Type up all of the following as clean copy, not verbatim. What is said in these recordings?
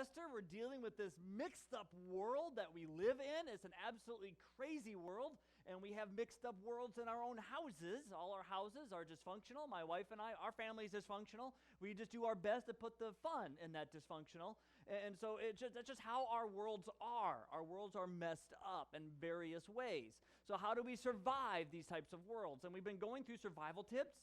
Esther, we're dealing with this mixed up world that we live in. It's an absolutely crazy world, and we have mixed up worlds in our own houses. All our houses are dysfunctional. My wife and I, our family is dysfunctional. We just do our best to put the fun in that dysfunctional. And so that's just how our worlds are. Our worlds are messed up in various ways. So how do we survive these types of worlds? And we've been going through survival tips.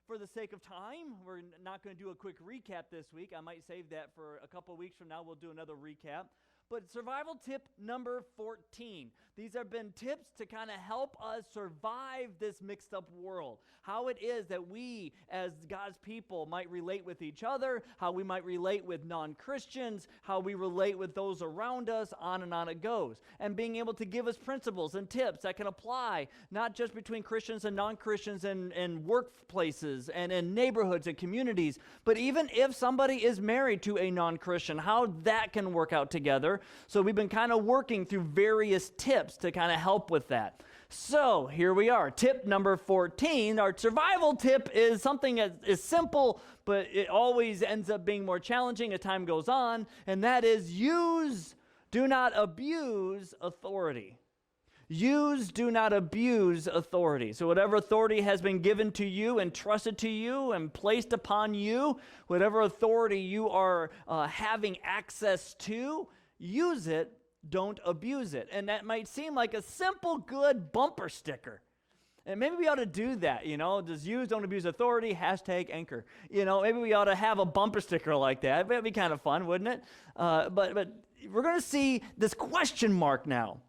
For the sake of time, we're not going to do a quick recap this week. I might save that for a couple weeks from now. We'll do another recap. But survival tip number 14. These have been tips to kind of help us survive this mixed up world. How it is that we, as God's people, might relate with each other, how we might relate with non-Christians, how we relate with those around us, on it goes. And being able to give us principles and tips that can apply not just between Christians and non-Christians in workplaces and in neighborhoods and communities, but even if somebody is married to a non-Christian, how that can work out together. So we've been kind of working through various tips to kind of help with that. So here we are. Tip number 14. Our survival tip is something that is simple, but it always ends up being more challenging as time goes on, and that is do not abuse authority. Do not abuse authority. So whatever authority has been given to you and trusted to you and placed upon you, whatever authority you are having access to, use it, don't abuse it. And that might seem like a simple, good bumper sticker. And maybe we ought to do that, just don't abuse authority, #anchor. Maybe we ought to have a bumper sticker like that. That'd be kind of fun, wouldn't it? But we're going to see this question mark now.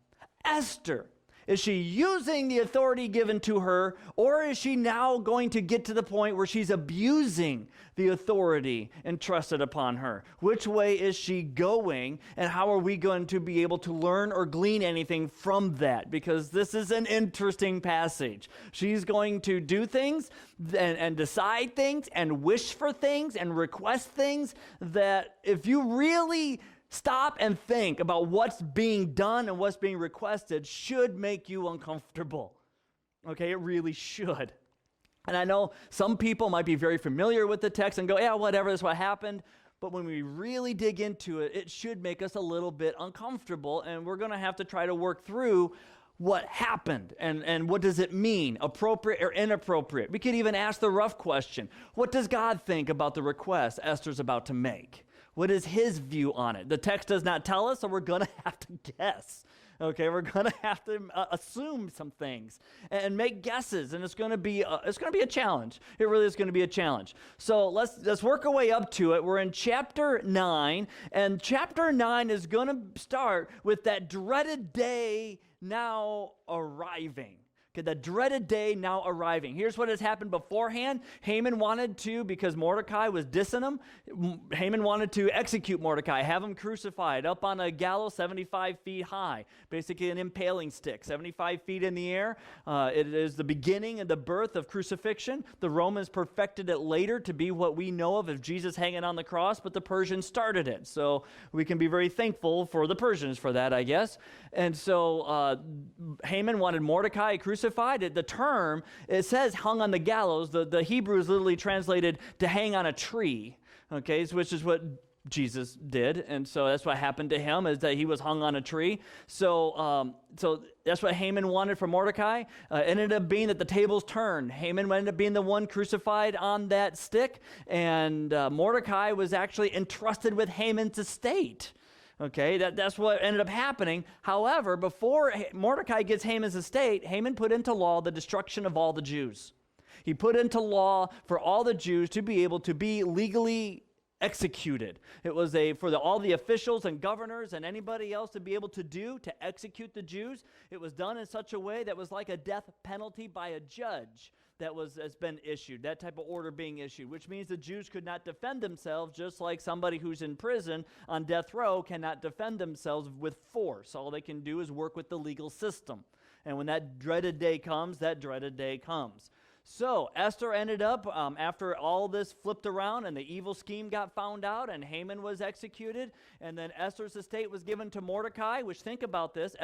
Esther, is she using the authority given to her, or is she now going to get to the point where she's abusing the authority entrusted upon her? Which way is she going, and how are we going to be able to learn or glean anything from that? Because this is an interesting passage. She's going to do things and decide things and wish for things and request things that if you really stop and think about what's being done and what's being requested should make you uncomfortable. Okay, it really should. And I know some people might be very familiar with the text and go, yeah, whatever, that's what happened. But when we really dig into it, it should make us a little bit uncomfortable, and we're going to have to try to work through what happened and what does it mean, appropriate or inappropriate. We could even ask the rough question. What does God think about the request Esther's about to make? What is his view on it? The text does not tell us, so we're going to have to guess. Okay, we're going to have to assume some things and make guesses, and it's going to be a challenge. It really is going to be a challenge. So let's work our way up to it. We're in chapter 9, and chapter 9 is going to start with that dreaded day now arriving. Okay, the dreaded day now arriving. Here's what has happened beforehand. Haman wanted to, because Mordecai was dissing him, Haman wanted to execute Mordecai, have him crucified up on a gallows 75 feet high, basically an impaling stick, 75 feet in the air. It is the beginning and the birth of crucifixion. The Romans perfected it later to be what we know of as Jesus hanging on the cross, but the Persians started it. So we can be very thankful for the Persians for that, I guess. And so Haman wanted Mordecai crucified. The term, it says hung on the gallows. The Hebrew is literally translated to hang on a tree, okay, which is what Jesus did. And so that's what happened to him, is that he was hung on a tree. So that's what Haman wanted for Mordecai. It ended up being that the tables turned. Haman ended up being the one crucified on that stick, and Mordecai was actually entrusted with Haman's estate. Okay, that's what ended up happening. However, before Mordecai gets Haman's estate, Haman put into law the destruction of all the Jews. He put into law for all the Jews to be able to be legally executed. It was all the officials and governors and anybody else to be able to execute the Jews. It was done in such a way that was like a death penalty by a judge that's been issued, that type of order being issued, which means the Jews could not defend themselves, just like somebody who's in prison on death row cannot defend themselves with force. All they can do is work with the legal system. And when that dreaded day comes, that dreaded day comes. So Esther ended up, after all this flipped around and the evil scheme got found out and Haman was executed, and then Esther's estate was given to Mordecai, which, think about this,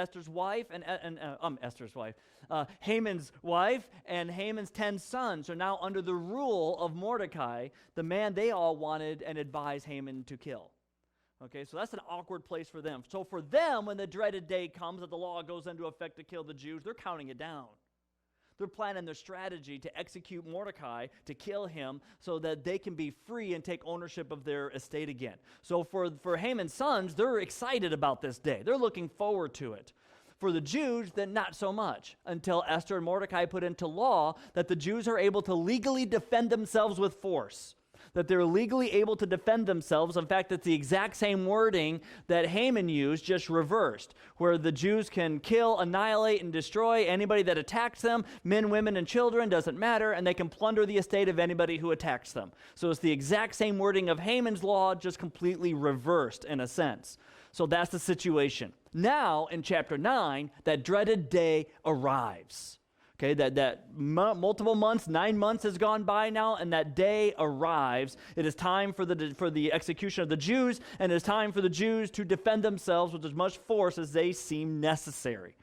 Haman's wife and Haman's 10 sons are now under the rule of Mordecai, the man they all wanted and advised Haman to kill. Okay, so that's an awkward place for them. So for them, when the dreaded day comes that the law goes into effect to kill the Jews, they're counting it down. They're planning their strategy to execute Mordecai, to kill him, so that they can be free and take ownership of their estate again. So for Haman's sons, they're excited about this day. They're looking forward to it. For the Jews, then not so much, until Esther and Mordecai put into law that the Jews are able to legally defend themselves with force. That they're legally able to defend themselves. In fact, it's the exact same wording that Haman used, just reversed, where the Jews can kill, annihilate, and destroy anybody that attacks them, men, women, and children, doesn't matter, and they can plunder the estate of anybody who attacks them. So it's the exact same wording of Haman's law, just completely reversed in a sense. So that's the situation. Now, in chapter 9, that dreaded day arrives. Okay, multiple months, 9 months has gone by now, and that day arrives. It is time for the execution of the Jews, and it is time for the Jews to defend themselves with as much force as they seem necessary.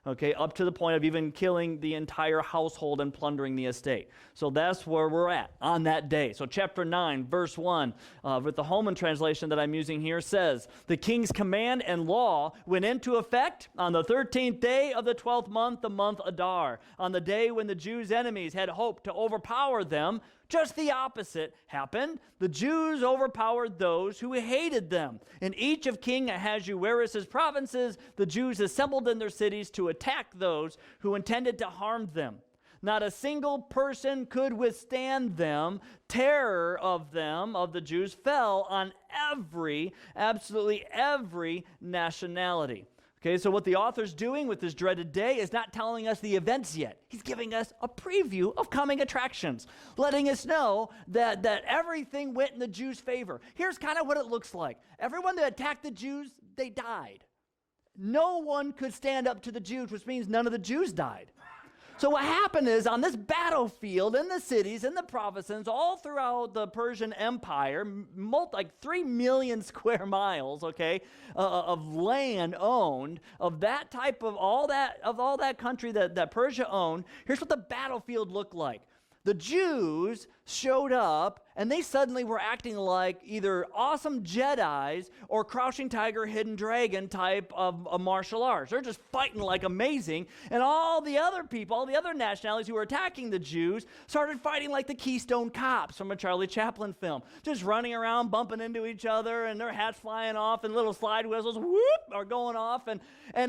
Okay, up to the point of even killing the entire household and plundering the estate. So that's where we're at on that day. So chapter 9, verse 1, with the Holman translation that I'm using here, says, "The king's command and law went into effect on the 13th day of the 12th month, the month Adar. On the day when the Jews' enemies had hoped to overpower them, just the opposite happened. The Jews overpowered those who hated them. In each of King Ahasuerus' provinces, the Jews assembled in their cities to attack those who intended to harm them. Not a single person could withstand them. Terror of them, of the Jews, fell on absolutely every nationality." Okay, so what the author's doing with this dreaded day is not telling us the events yet. He's giving us a preview of coming attractions, letting us know that everything went in the Jews' favor. Here's kind of what it looks like. Everyone that attacked the Jews, they died. No one could stand up to the Jews, which means none of the Jews died. So what happened is, on this battlefield, in the cities, in the provinces, all throughout the Persian Empire, like 3 million square miles, okay, of land owned, of that type of all that country that Persia owned, here's what the battlefield looked like. The Jews showed up, and they suddenly were acting like either awesome Jedis or Crouching Tiger, Hidden Dragon type of martial arts. They're just fighting like amazing. And all the other people, all the other nationalities who were attacking the Jews started fighting like the Keystone Cops from a Charlie Chaplin film. Just running around, bumping into each other, and their hats flying off, and little slide whistles, whoop, are going off. And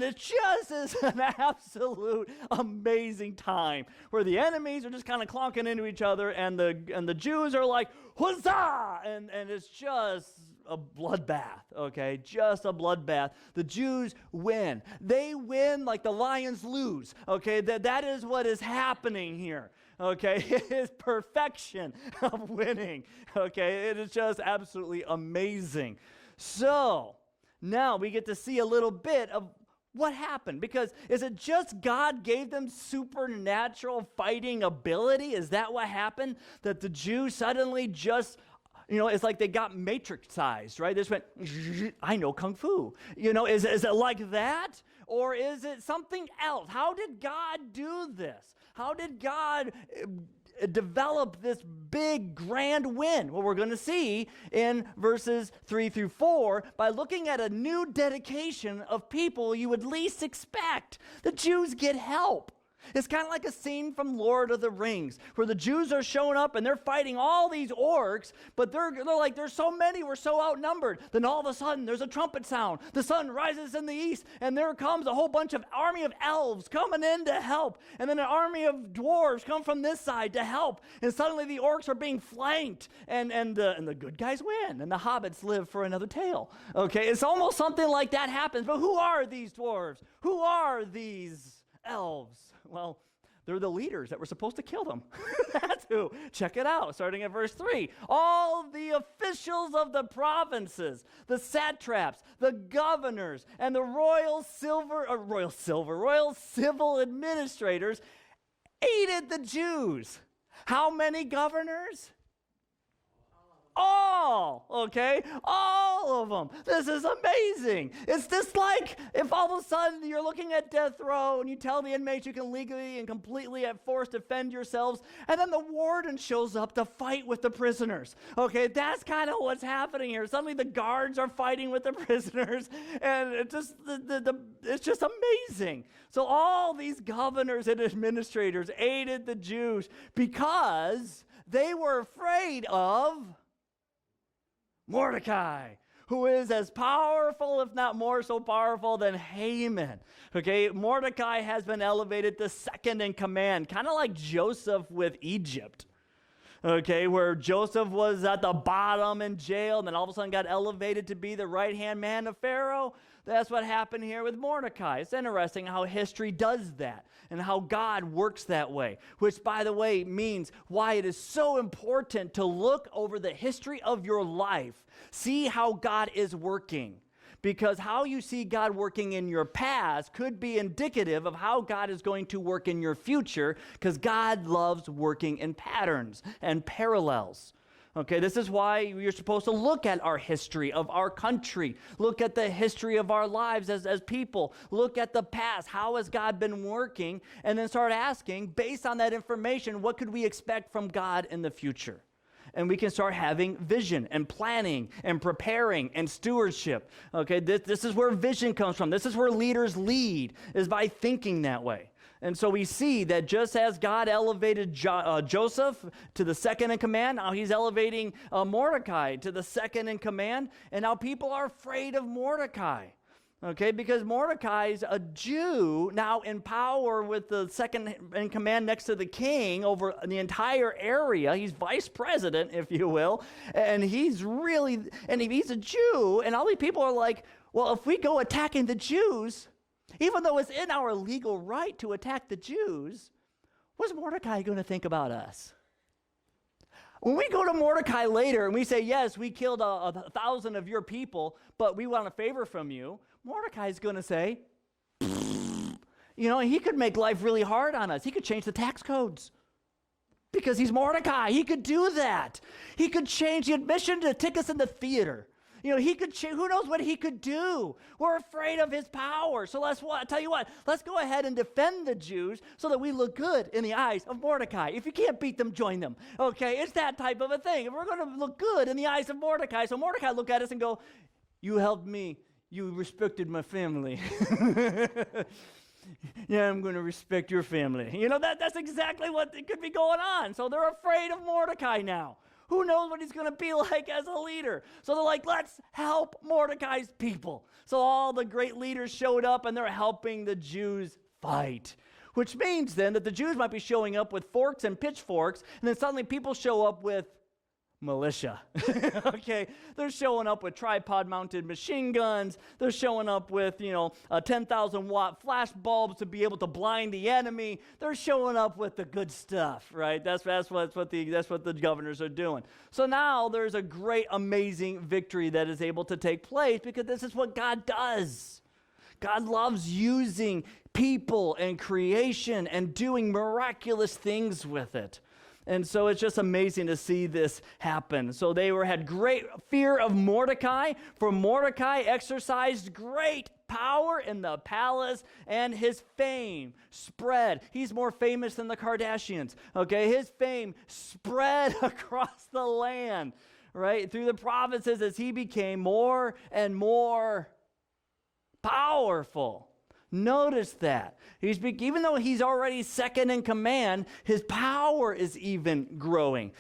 it just is an absolute amazing time where the enemies are just kind of clonking into each other, and the Jews are like, huzzah! And it's just a bloodbath, okay? Just a bloodbath. The Jews win. They win like the Lions lose, okay? That is what is happening here, okay? It is perfection of winning, okay? It is just absolutely amazing. So, now we get to see a little bit of what happened? Because is it just God gave them supernatural fighting ability? Is that what happened? That the Jews suddenly just, it's like they got matrixized, right? They just went, I know Kung Fu. Is it like that? Or is it something else? How did God do this? How did God develop this big grand win? Well, we're going to see in verses 3 through 4 by looking at a new dedication of people you would least expect. The Jews get help. It's kind of like a scene from Lord of the Rings where the Jews are showing up and they're fighting all these orcs, but they're like, there's so many, we're so outnumbered. Then all of a sudden there's a trumpet sound. The sun rises in the east, and there comes a whole bunch of army of elves coming in to help. And then an army of dwarves come from this side to help. And suddenly the orcs are being flanked, and the good guys win, and the hobbits live for another tale. Okay, it's almost something like that happens. But who are these dwarves? Who are these elves? Well, they're the leaders that were supposed to kill them. That's who. Check it out, starting at verse 3. All the officials of the provinces, the satraps, the governors, and the royal civil administrators aided the Jews. How many governors? All, okay? All of them. This is amazing. It's just like if all of a sudden you're looking at death row and you tell the inmates you can legally and completely at force defend yourselves, and then the warden shows up to fight with the prisoners. Okay, that's kind of what's happening here. Suddenly the guards are fighting with the prisoners, and it's just amazing. So all these governors and administrators aided the Jews because they were afraid of Mordecai, who is as powerful, if not more so powerful, than Haman. Okay, Mordecai has been elevated to second in command, kind of like Joseph with Egypt. Okay, where Joseph was at the bottom in jail, and then all of a sudden got elevated to be the right-hand man of Pharaoh. That's what happened here with Mordecai. It's interesting how history does that and how God works that way, which, by the way, means why it is so important to look over the history of your life, see how God is working. Because how you see God working in your past could be indicative of how God is going to work in your future, because God loves working in patterns and parallels. Okay, this is why you're supposed to look at our history of our country. Look at the history of our lives as people. Look at the past. How has God been working? And then start asking, based on that information, what could we expect from God in the future? And we can start having vision and planning and preparing and stewardship. Okay, this is where vision comes from. This is where leaders lead, is by thinking that way. And so we see that just as God elevated Joseph to the second in command, now he's elevating Mordecai to the second in command. And now people are afraid of Mordecai. Okay, because Mordecai's a Jew now in power with the second in command next to the king over the entire area. He's vice president, if you will. And he's a Jew. And all these people are like, well, if we go attacking the Jews, even though it's in our legal right to attack the Jews, what's Mordecai going to think about us? When we go to Mordecai later and we say, yes, we killed 1,000 of your people, but we want a favor from you, Mordecai's going to say, he could make life really hard on us. He could change the tax codes because he's Mordecai. He could do that. He could change the admission to take us in the theater. He could, who knows what he could do? We're afraid of his power. So let's go ahead and defend the Jews so that we look good in the eyes of Mordecai. If you can't beat them, join them. Okay, it's that type of a thing. We're going to look good in the eyes of Mordecai. So Mordecai look at us and go, you helped me. You respected my family. Yeah, I'm going to respect your family. That's exactly what could be going on. So they're afraid of Mordecai now. Who knows what he's going to be like as a leader? So they're like, let's help Mordecai's people. So all the great leaders showed up, and they're helping the Jews fight. Which means then that the Jews might be showing up with forks and pitchforks, and then suddenly people show up with militia. Okay, they're showing up with tripod-mounted machine guns. They're showing up with 10,000-watt flash bulbs to be able to blind the enemy. They're showing up with the good stuff, right? That's what the governors are doing. So now there's a great, amazing victory that is able to take place because this is what God does. God loves using people and creation and doing miraculous things with it. And so it's just amazing to see this happen. So they had great fear of Mordecai, for Mordecai exercised great power in the palace, and his fame spread. He's more famous than the Kardashians. Okay, his fame spread across the land, right, through the provinces as he became more and more powerful. Notice that. Even though he's already second in command, his power is even growing.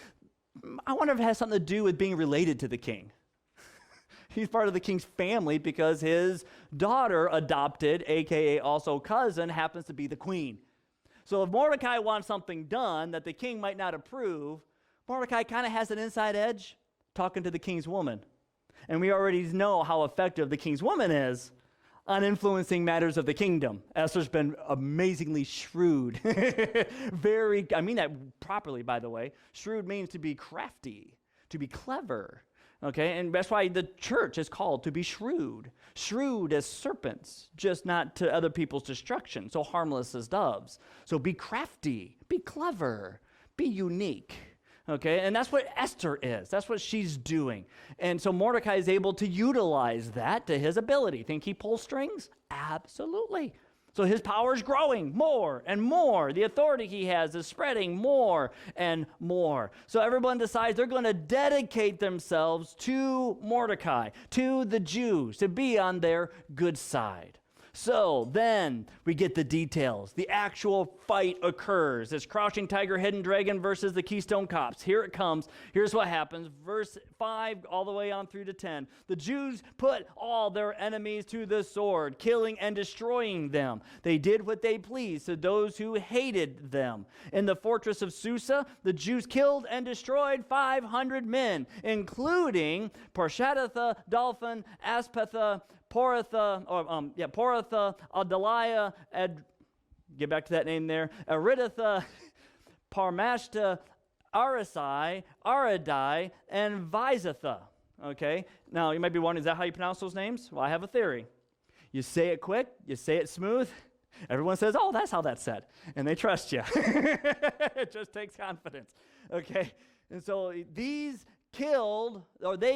I wonder if it has something to do with being related to the king. He's part of the king's family because his daughter, adopted, a.k.a. also cousin, happens to be the queen. So if Mordecai wants something done that the king might not approve, Mordecai kind of has an inside edge talking to the king's woman. And we already know how effective the king's woman is on influencing matters of the kingdom. Esther's been amazingly shrewd. I mean that properly, by the way. Shrewd means to be crafty, to be clever. Okay, and that's why the church is called to be shrewd. Shrewd as serpents, just not to other people's destruction, so harmless as doves. So be crafty, be clever, be unique. Okay, and that's what Esther is. That's what she's doing. And so Mordecai is able to utilize that to his ability. Think he pulls strings? Absolutely. So his power is growing more and more. The authority he has is spreading more and more. So everyone decides they're going to dedicate themselves to Mordecai, to the Jews, to be on their good side. So then we get the details. The actual fight occurs. It's Crouching Tiger, Hidden Dragon versus the Keystone Cops. Here it comes. Here's what happens. Verse 5 all the way on through to 10. The Jews put all their enemies to the sword, killing and destroying them. They did what they pleased to those who hated them. In the fortress of Susa, the Jews killed and destroyed 500 men, including Parshadatha, Dalphon, Aspatha, Poratha, Adaliah, get back to that name there, Aridatha, Parmashta, Arisai, Aradai, and Vizatha. Okay? Now, you might be wondering, is that how you pronounce those names? Well, I have a theory. You say it quick, you say it smooth, everyone says, oh, that's how that's said. And they trust you. It just takes confidence. Okay? And so they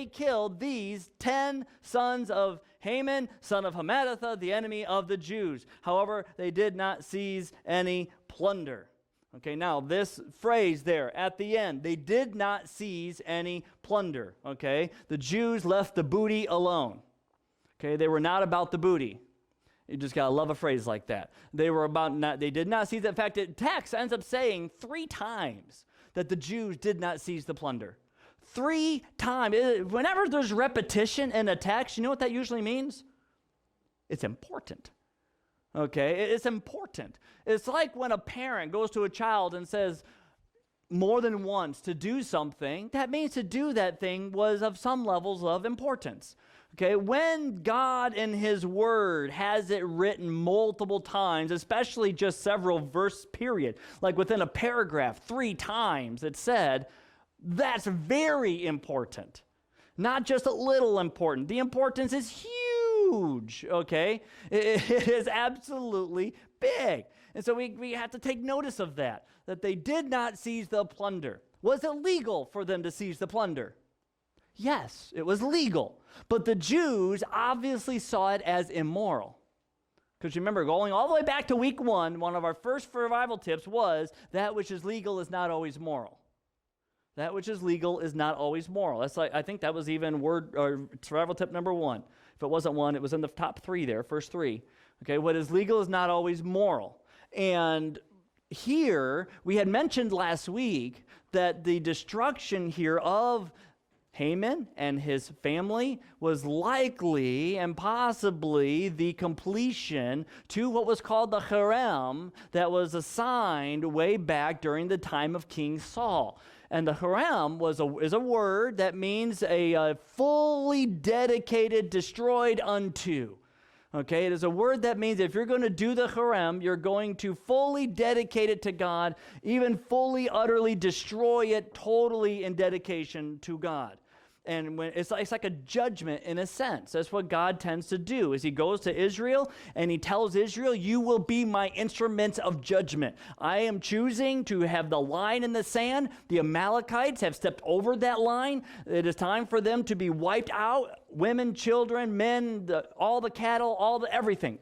killed these 10 sons of Haman, son of Hammedatha, the enemy of the Jews. However, they did not seize any plunder. Okay, now this phrase there at the end, they did not seize any plunder. Okay, the Jews left the booty alone. Okay, they were not about the booty. You just gotta love a phrase like that. They did not seize it. In fact, the text ends up saying 3 times that the Jews did not seize the plunder. 3 times. Whenever there's repetition in a text, you know what that usually means? It's important. Okay? It's important. It's like when a parent goes to a child and says more than once to do something, that means to do that thing was of some levels of importance. Okay? When God in His Word has it written multiple times, especially just several verse period, like within a paragraph, 3 times it said, that's very important. Not just a little important. The importance is huge, okay? It is absolutely big. And so we have to take notice of that they did not seize the plunder. Was it legal for them to seize the plunder? Yes, it was legal. But the Jews obviously saw it as immoral. Because remember, going all the way back to week 1, one of our first survival tips was that which is legal is not always moral. That which is legal is not always moral. That's like, I think that was even survival tip number 1. If it wasn't 1, it was in the top 3 there, first 3. Okay, what is legal is not always moral. And here, we had mentioned last week that the destruction here of Haman and his family was likely and possibly the completion to what was called the harem that was assigned way back during the time of King Saul. And the harem is a word that means a fully dedicated, destroyed unto. Okay, it is a word that means if you're going to do the harem, you're going to fully dedicate it to God, even fully, utterly destroy it totally in dedication to God. And when it's like a judgment in a sense. That's what God tends to do, is He goes to Israel and He tells Israel, you will be my instruments of judgment. I am choosing to have the line in the sand. The Amalekites have stepped over that line. It is time for them to be wiped out. Women, children, men, all the cattle, everything.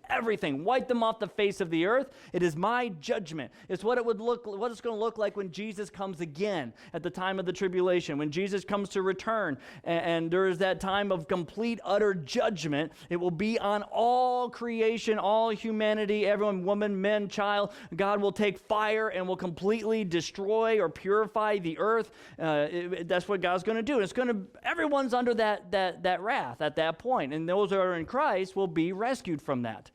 Wipe them off the face of the earth. It is my judgment. It's what it's going to look like when Jesus comes again at the time of the tribulation. When Jesus comes to return and there is that time of complete, utter judgment, it will be on all creation, all humanity, everyone, woman, man, child. God will take fire and will completely destroy or purify the earth. That's what God's going to do. Everyone's under that wrath at that point, and those that are in Christ will be rescued from that.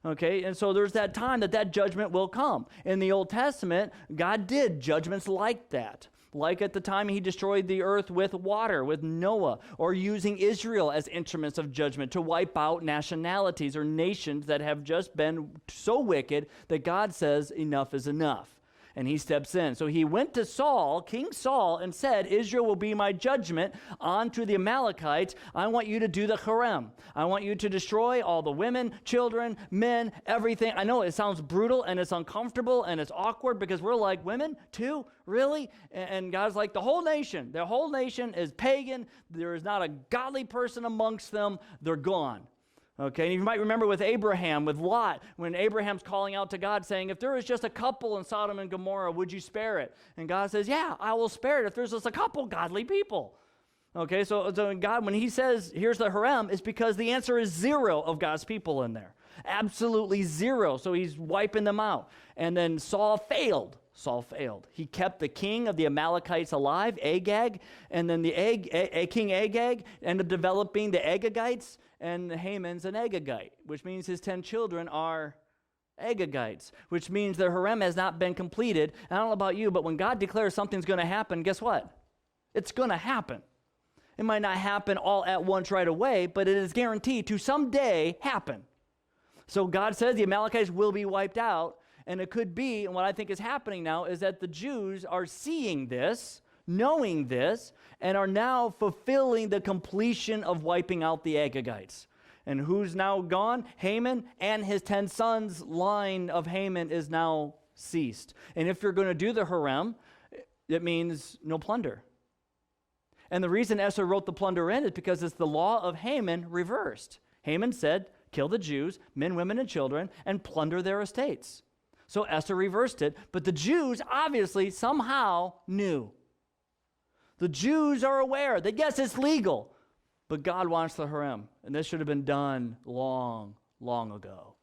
Okay, and so there's that time that judgment will come. In the Old Testament, God did judgments like that. Like at the time He destroyed the earth with water, with Noah, or using Israel as instruments of judgment to wipe out nationalities or nations that have just been so wicked that God says enough is enough. And he steps in. So he went to Saul, King Saul, and said, Israel will be my judgment onto the Amalekites. I want you to do the harem. I want you to destroy all the women, children, men, everything. I know it sounds brutal and it's uncomfortable and it's awkward because we're like, women too? Really? And God's like, the whole nation is pagan. There is not a godly person amongst them. They're gone. Okay, and you might remember with Abraham, with Lot, when Abraham's calling out to God saying, if there is just a couple in Sodom and Gomorrah, would you spare it? And God says, yeah, I will spare it if there's just a couple godly people. Okay, so God, when he says, here's the harem, it's because the answer is 0 of God's people in there. Absolutely 0. So he's wiping them out. And then Saul failed. He kept the king of the Amalekites alive, Agag, and then the King Agag ended up developing the Agagites, and Haman's an Agagite, which means his 10 children are Agagites, which means the harem has not been completed. And I don't know about you, but when God declares something's going to happen, guess what? It's going to happen. It might not happen all at once right away, but it is guaranteed to someday happen. So God says the Amalekites will be wiped out, and it could be, and what I think is happening now is that the Jews are seeing this, knowing this, and are now fulfilling the completion of wiping out the Agagites. And who's now gone? Haman and his 10 sons. Line of Haman is now ceased. And if you're going to do the harem, it means no plunder. And the reason Esther wrote the plunder in is because it's the law of Haman reversed. Haman said, kill the Jews, men, women, and children, and plunder their estates. So Esther reversed it, but the Jews obviously somehow knew. The Jews are aware that yes, it's legal, but God wants the harem, and this should have been done long, long ago.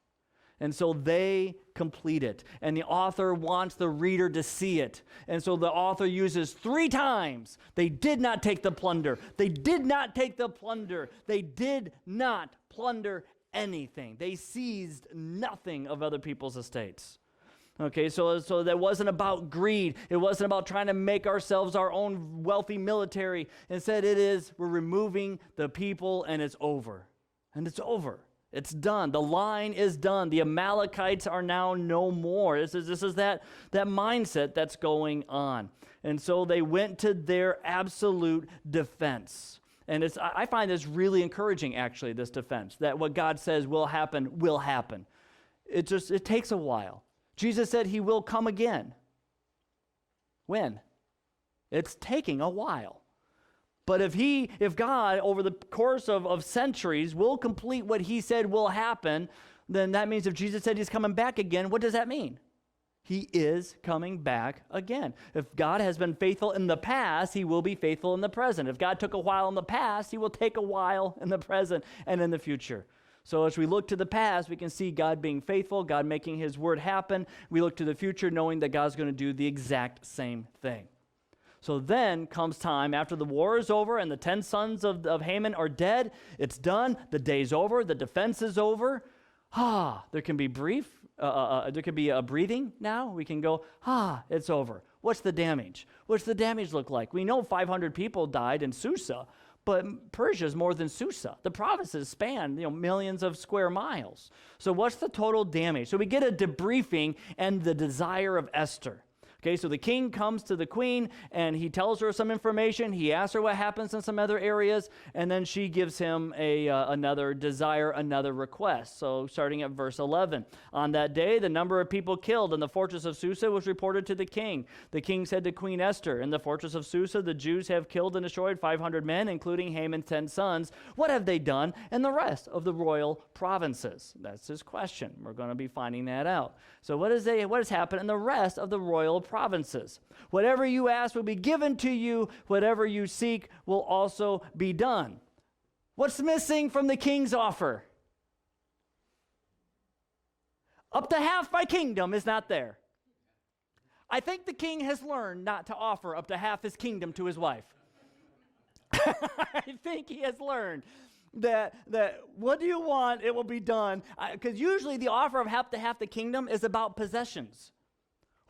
And so they complete it, and the author wants the reader to see it. And so the author uses 3 times. They did not take the plunder. They did not take the plunder. They did not plunder anything. They seized nothing of other people's estates. Okay, so that wasn't about greed. It wasn't about trying to make ourselves our own wealthy military. Instead, we're removing the people, and it's over. And it's over. It's done. The line is done. The Amalekites are now no more. This is that mindset that's going on. And so they went to their absolute defense. And I find this really encouraging, actually, this defense, that what God says will happen, will happen. It takes a while. Jesus said he will come again. When? It's taking a while. But if God, over the course of centuries, will complete what he said will happen, then that means if Jesus said he's coming back again, what does that mean? He is coming back again. If God has been faithful in the past, he will be faithful in the present. If God took a while in the past, he will take a while in the present and in the future. So as we look to the past, we can see God being faithful, God making his word happen. We look to the future knowing that God's going to do the exact same thing. So then comes time after the war is over and the 10 sons of Haman are dead. It's done. The day's over. The defense is over. There can be there can be a breathing now. We can go, it's over. What's the damage? What's the damage look like? We know 500 people died in Susa. But Persia is more than Susa. The provinces span, millions of square miles. So what's the total damage? So we get a debriefing and the desire of Esther. Okay, so the king comes to the queen, and he tells her some information. He asks her what happens in some other areas, and then she gives him another desire, another request. So starting at verse 11. On that day, the number of people killed in the fortress of Susa was reported to the king. The king said to Queen Esther, in the fortress of Susa, the Jews have killed and destroyed 500 men, including Haman's 10 sons. What have they done in the rest of the royal provinces? That's his question. We're going to be finding that out. So what has happened in the rest of the royal provinces? Whatever you ask will be given to you. Whatever you seek will also be done. What's missing from the king's offer? Up to half my kingdom is not there. I think the king has learned not to offer up to half his kingdom to his wife. I think he has learned that what do you want? It will be done. Because usually the offer of half the kingdom is about possessions.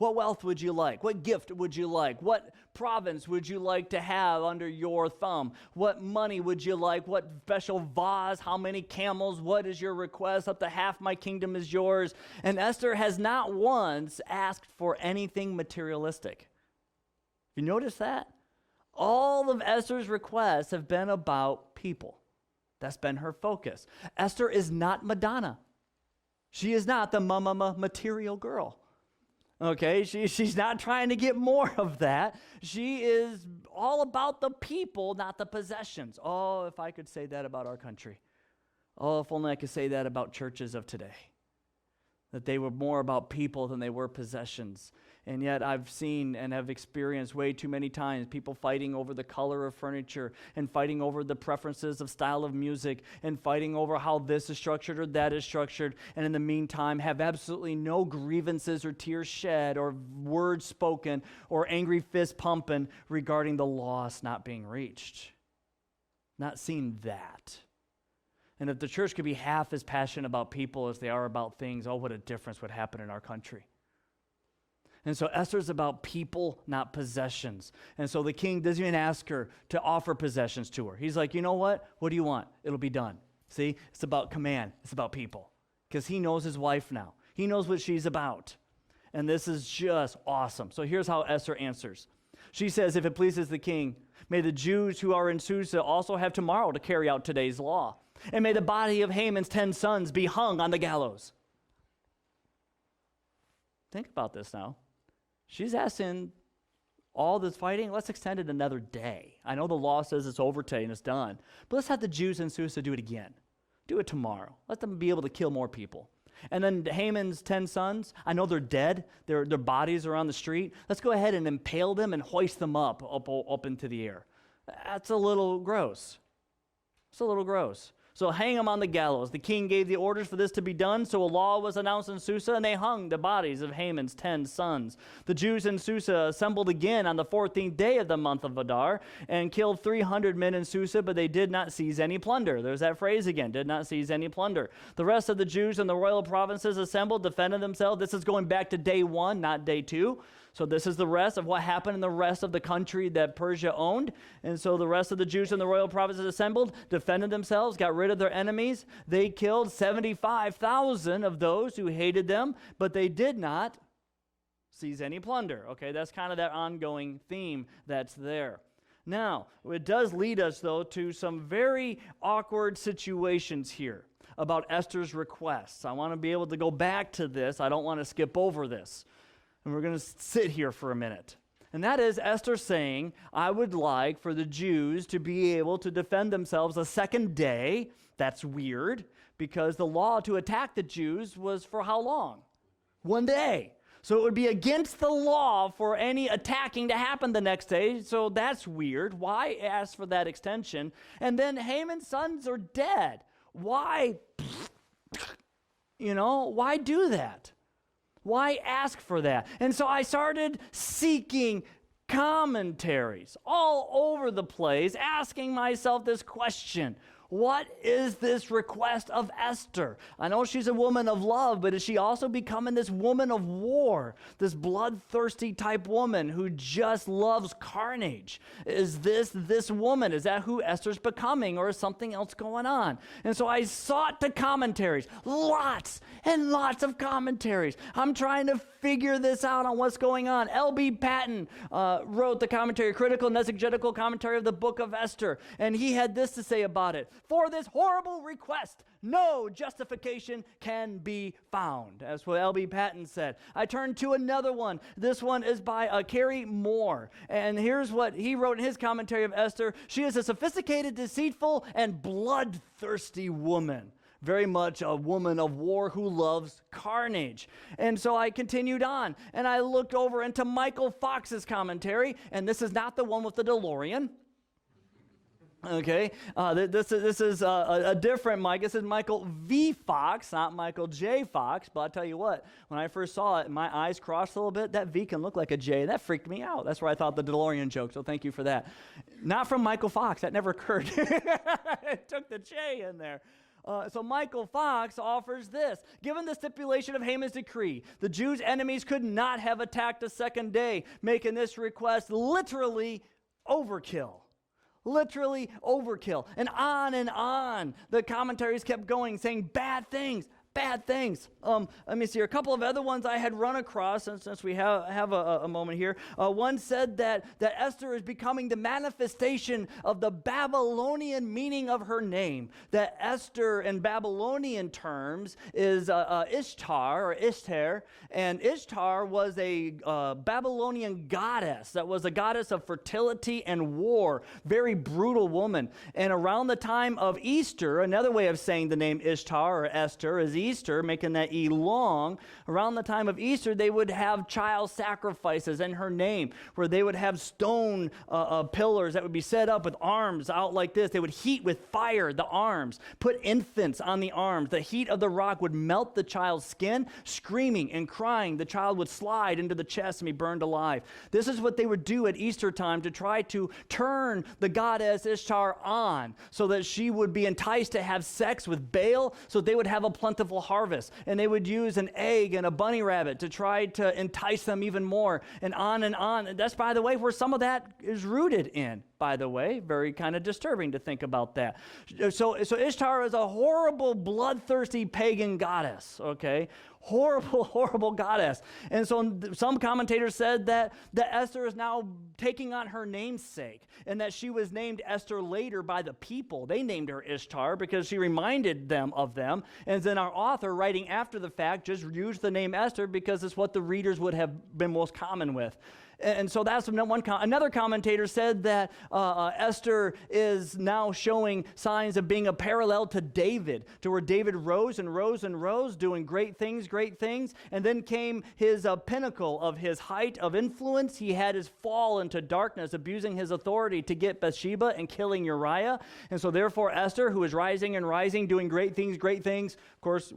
What wealth would you like? What gift would you like? What province would you like to have under your thumb? What money would you like? What special vase? How many camels? What is your request? Up to half my kingdom is yours. And Esther has not once asked for anything materialistic. You notice that? All of Esther's requests have been about people. That's been her focus. Esther is not Madonna. She is not the material girl. Okay, she's not trying to get more of that. She is all about the people, not the possessions. Oh, if I could say that about our country. Oh, if only I could say that about churches of today. That they were more about people than they were possessions. And yet I've seen and have experienced way too many times people fighting over the color of furniture and fighting over the preferences of style of music and fighting over how this is structured or that is structured, and in the meantime have absolutely no grievances or tears shed or words spoken or angry fist pumping regarding the lost not being reached. Not seen that. And if the church could be half as passionate about people as they are about things, oh, what a difference would happen in our country. And so Esther's about people, not possessions. And so the king doesn't even ask her to offer possessions to her. He's like, you know what? What do you want? It'll be done. See? It's about command. It's about people. Because he knows his wife now. He knows what she's about. And this is just awesome. So here's how Esther answers. She says, if it pleases the king, may the Jews who are in Susa also have tomorrow to carry out today's law. And may the body of Haman's 10 sons be hung on the gallows. Think about this now. She's asking all this fighting, let's extend it another day. I know the law says it's over today and it's done, but let's have the Jews in Susa do it again. Do it tomorrow. Let them be able to kill more people. And then Haman's 10 sons, I know they're dead. Their bodies are on the street. Let's go ahead and impale them and hoist them up into the air. That's a little gross. It's a little gross. So hang them on the gallows. The king gave the orders for this to be done, so a law was announced in Susa, and they hung the bodies of Haman's 10 sons. The Jews in Susa assembled again on the 14th day of the month of Adar and killed 300 men in Susa, but they did not seize any plunder. There's that phrase again, did not seize any plunder. The rest of the Jews in the royal provinces assembled, defended themselves. This is going back to day 1, not day 2. So this is the rest of what happened in the rest of the country that Persia owned. And so the rest of the Jews in the royal provinces assembled, defended themselves, got rid of their enemies. They killed 75,000 of those who hated them, but they did not seize any plunder. Okay, that's kind of that ongoing theme that's there. Now, it does lead us, though, to some very awkward situations here about Esther's requests. I want to be able to go back to this. I don't want to skip over this. And we're going to sit here for a minute. And that is Esther saying, I would like for the Jews to be able to defend themselves a second day. That's weird, because the law to attack the Jews was for how long? 1 day. So it would be against the law for any attacking to happen the next day. So that's weird. Why ask for that extension? And then Haman's sons are dead. Why? Why do that? Why ask for that? And so I started seeking commentaries all over the place, asking myself this question. What is this request of Esther? I know she's a woman of love, but is she also becoming this woman of war, this bloodthirsty type woman who just loves carnage? Is this woman? Is that who Esther's becoming, or is something else going on? And so I sought the commentaries, lots and lots of commentaries. I'm trying to figure this out on what's going on. L.B. Patton wrote the commentary, critical and exegetical commentary of the book of Esther, and he had this to say about it. For this horrible request, no justification can be found. That's what L.B. Patton said. I turned to another one. This one is by Carrie Moore. And here's what he wrote in his commentary of Esther. She is a sophisticated, deceitful, and bloodthirsty woman. Very much a woman of war who loves carnage. And so I continued on, and I looked over into Michael Fox's commentary, and this is not the one with the DeLorean. Okay, this is a different Mike. This is Michael V. Fox, not Michael J. Fox. But I'll tell you what, when I first saw it, my eyes crossed a little bit. That V can look like a J. That freaked me out. That's where I thought the DeLorean joke, so thank you for that. Not from Michael Fox. That never occurred. It took the J in there. So Michael Fox offers this. Given the stipulation of Haman's decree, the Jews' enemies could not have attacked a second day, making this request literally overkill. Literally overkill. And on. The commentaries kept going, saying bad things. Bad things. Let me see here. A couple of other ones I had run across, since we have a moment here. One said that Esther is becoming the manifestation of the Babylonian meaning of her name. That Esther in Babylonian terms is Ishtar or Esther, and Ishtar was a Babylonian goddess that was a goddess of fertility and war. Very brutal woman. And around the time of Easter, another way of saying the name Ishtar or Esther is Easter, making that E long. Around the time of Easter, they would have child sacrifices in her name, where they would have stone pillars that would be set up with arms out like this. They would heat with fire the arms, put infants on the arms. The heat of the rock would melt the child's skin. Screaming and crying, the child would slide into the chest and be burned alive. This is what they would do at Easter time to try to turn the goddess Ishtar on, so that she would be enticed to have sex with Baal, so they would have a plentiful harvest. And they would use an egg and a bunny rabbit to try to entice them even more, and on and on. And that's, by the way, where some of that is rooted in, by the way. Very kind of disturbing to think about that. So Ishtar is a horrible, bloodthirsty pagan goddess, okay? Horrible goddess. And so some commentators said that Esther is now taking on her namesake, and that she was named Esther later by the people. They named her Ishtar because she reminded them of them. And then our author, writing after the fact, just used the name Esther because it's what the readers would have been most common with. And so that's one. Another commentator said that Esther is now showing signs of being a parallel to David, to where David rose, doing great things. And then came his pinnacle of his height of influence. He had his fall into darkness, abusing his authority to get Bathsheba and killing Uriah. And so therefore Esther, who is rising, doing great things. Of course,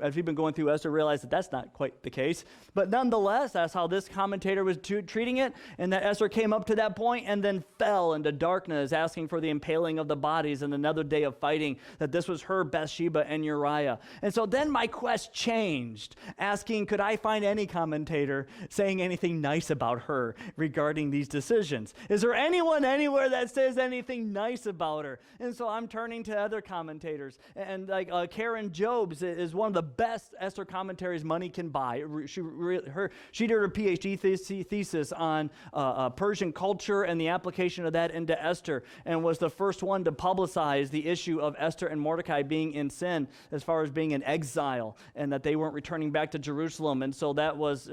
as we've been going through Esther, realized that that's not quite the case. But nonetheless, that's how this commentator was treating it, and that Esther came up to that point and then fell into darkness, asking for the impaling of the bodies and another day of fighting, that this was her, Bathsheba and Uriah. And so then my quest changed, asking, could I find any commentator saying anything nice about her regarding these decisions? Is there anyone anywhere that says anything nice about her? And so I'm turning to other commentators, and like Karen Jobes is one of the best Esther commentaries money can buy. She did her PhD thesis on Persian culture and the application of that into Esther, and was the first one to publicize the issue of Esther and Mordecai being in sin, as far as being in exile, and that they weren't returning back to Jerusalem. And so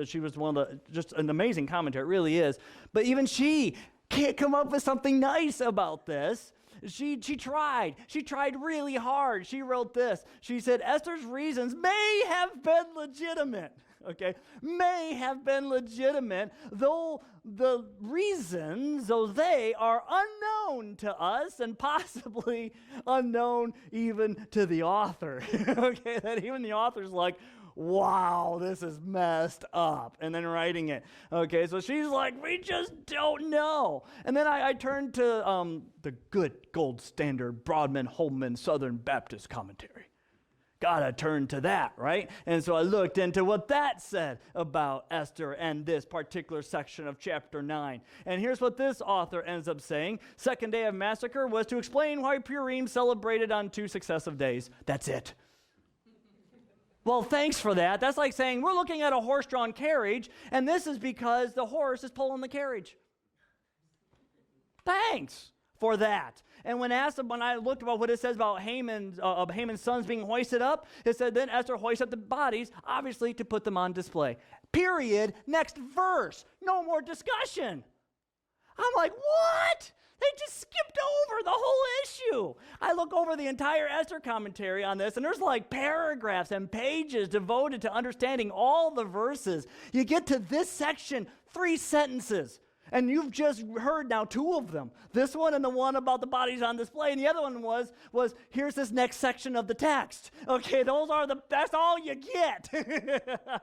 she was one of the, just an amazing commentary, it really is. But even she can't come up with something nice about this. She tried really hard. She wrote this. She said, Esther's reasons may have been legitimate. Okay, may have been legitimate, though the reasons, though they are unknown to us and possibly unknown even to the author. Okay, that even the author's like, wow, this is messed up, and then writing it. Okay, so she's like, we just don't know. And then I turned to the good gold standard Broadman Holman Southern Baptist commentary. Gotta turn to that, right? And so I looked into what that said about Esther and this particular section of chapter 9. And here's what this author ends up saying. Second day of massacre was to explain why Purim celebrated on 2 successive days. That's it. Well, thanks for that. That's like saying we're looking at a horse-drawn carriage, and this is because the horse is pulling the carriage. Thanks for that. And when I looked about what it says about Haman's sons being hoisted up, it said then Esther hoisted up the bodies, obviously to put them on display. Period. Next verse. No more discussion. I'm like, what? They just skipped over the whole issue. I look over the entire Esther commentary on this, and there's like paragraphs and pages devoted to understanding all the verses. You get to this section, 3 sentences. And you've just heard now two of them. This one and the one about the bodies on display. And the other one was here's this next section of the text. Okay, that's all you get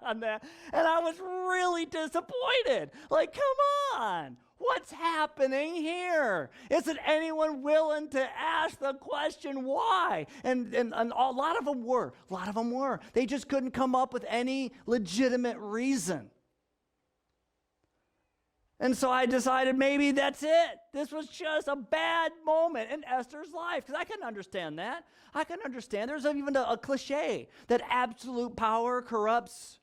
on that. And I was really disappointed. Like, come on. What's happening here? Isn't anyone willing to ask the question why? And a lot of them were. A lot of them were. They just couldn't come up with any legitimate reason. And so I decided maybe that's it. This was just a bad moment in Esther's life. Because I can understand that. I can understand. There's even a cliche that absolute power corrupts.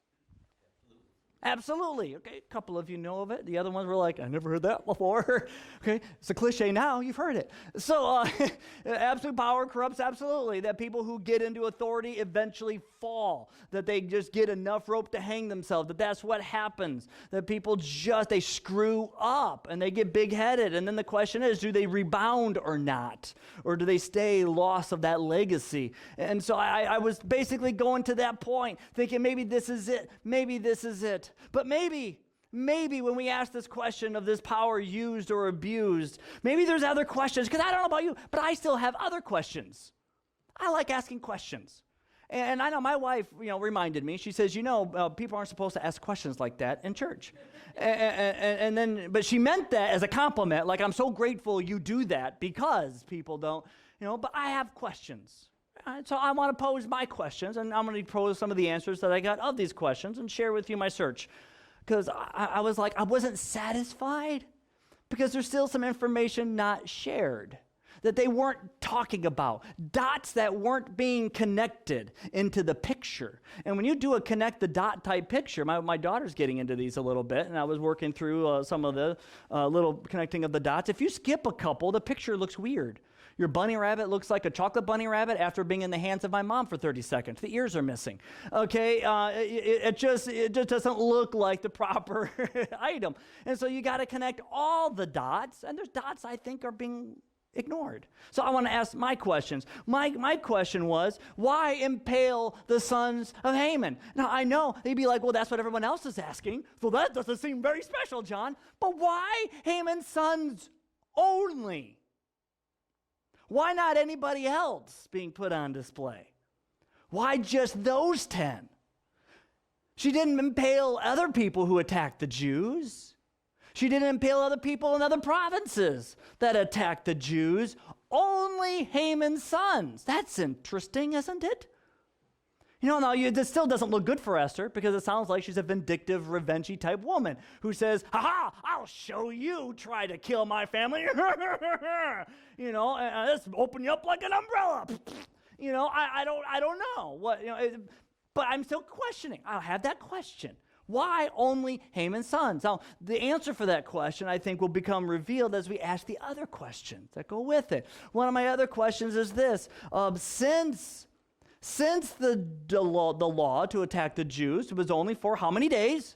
Absolutely. Okay, a couple of you know of it. The other ones were like, I never heard that before. Okay, it's a cliche now. You've heard it. So absolute power corrupts absolutely. That people who get into authority eventually fall. That they just get enough rope to hang themselves. That's what happens. That people they screw up and they get big-headed. And then the question is, do they rebound or not? Or do they stay lost of that legacy? And so I was basically going to that point, thinking maybe this is it. Maybe this is it. But maybe when we ask this question of this power used or abused, maybe there's other questions, because I don't know about you, but I still have other questions. I like asking questions. And I know my wife, reminded me, she says, people aren't supposed to ask questions like that in church. But she meant that as a compliment, like, I'm so grateful you do that because people don't, but I have questions. So I want to pose my questions, and I'm going to pose some of the answers that I got of these questions and share with you my search. Because I was like, I wasn't satisfied because there's still some information not shared that they weren't talking about, dots that weren't being connected into the picture. And when you do a connect the dot type picture, my daughter's getting into these a little bit, and I was working through some of the little connecting of the dots. If you skip a couple, the picture looks weird. Your bunny rabbit looks like a chocolate bunny rabbit after being in the hands of my mom for 30 seconds. The ears are missing. Okay, it just doesn't look like the proper item. And so you got to connect all the dots, and there's dots I think are being ignored. So I want to ask my questions. My question was, why impale the sons of Haman? Now I know they'd be like, well, that's what everyone else is asking. So that doesn't seem very special, John. But why Haman's sons only? Why not anybody else being put on display? Why just those 10? She didn't impale other people who attacked the Jews. She didn't impale other people in other provinces that attacked the Jews. Only Haman's sons. That's interesting, isn't it? This still doesn't look good for Esther because it sounds like she's a vindictive, revengey type woman who says, ha-ha, I'll show you, try to kill my family. Let's open you up like an umbrella. I don't know what, but I'm still questioning. I'll have that question. Why only Haman's sons? Now, the answer for that question, I think, will become revealed as we ask the other questions that go with it. One of my other questions is this. Since the law to attack the Jews was only for how many days?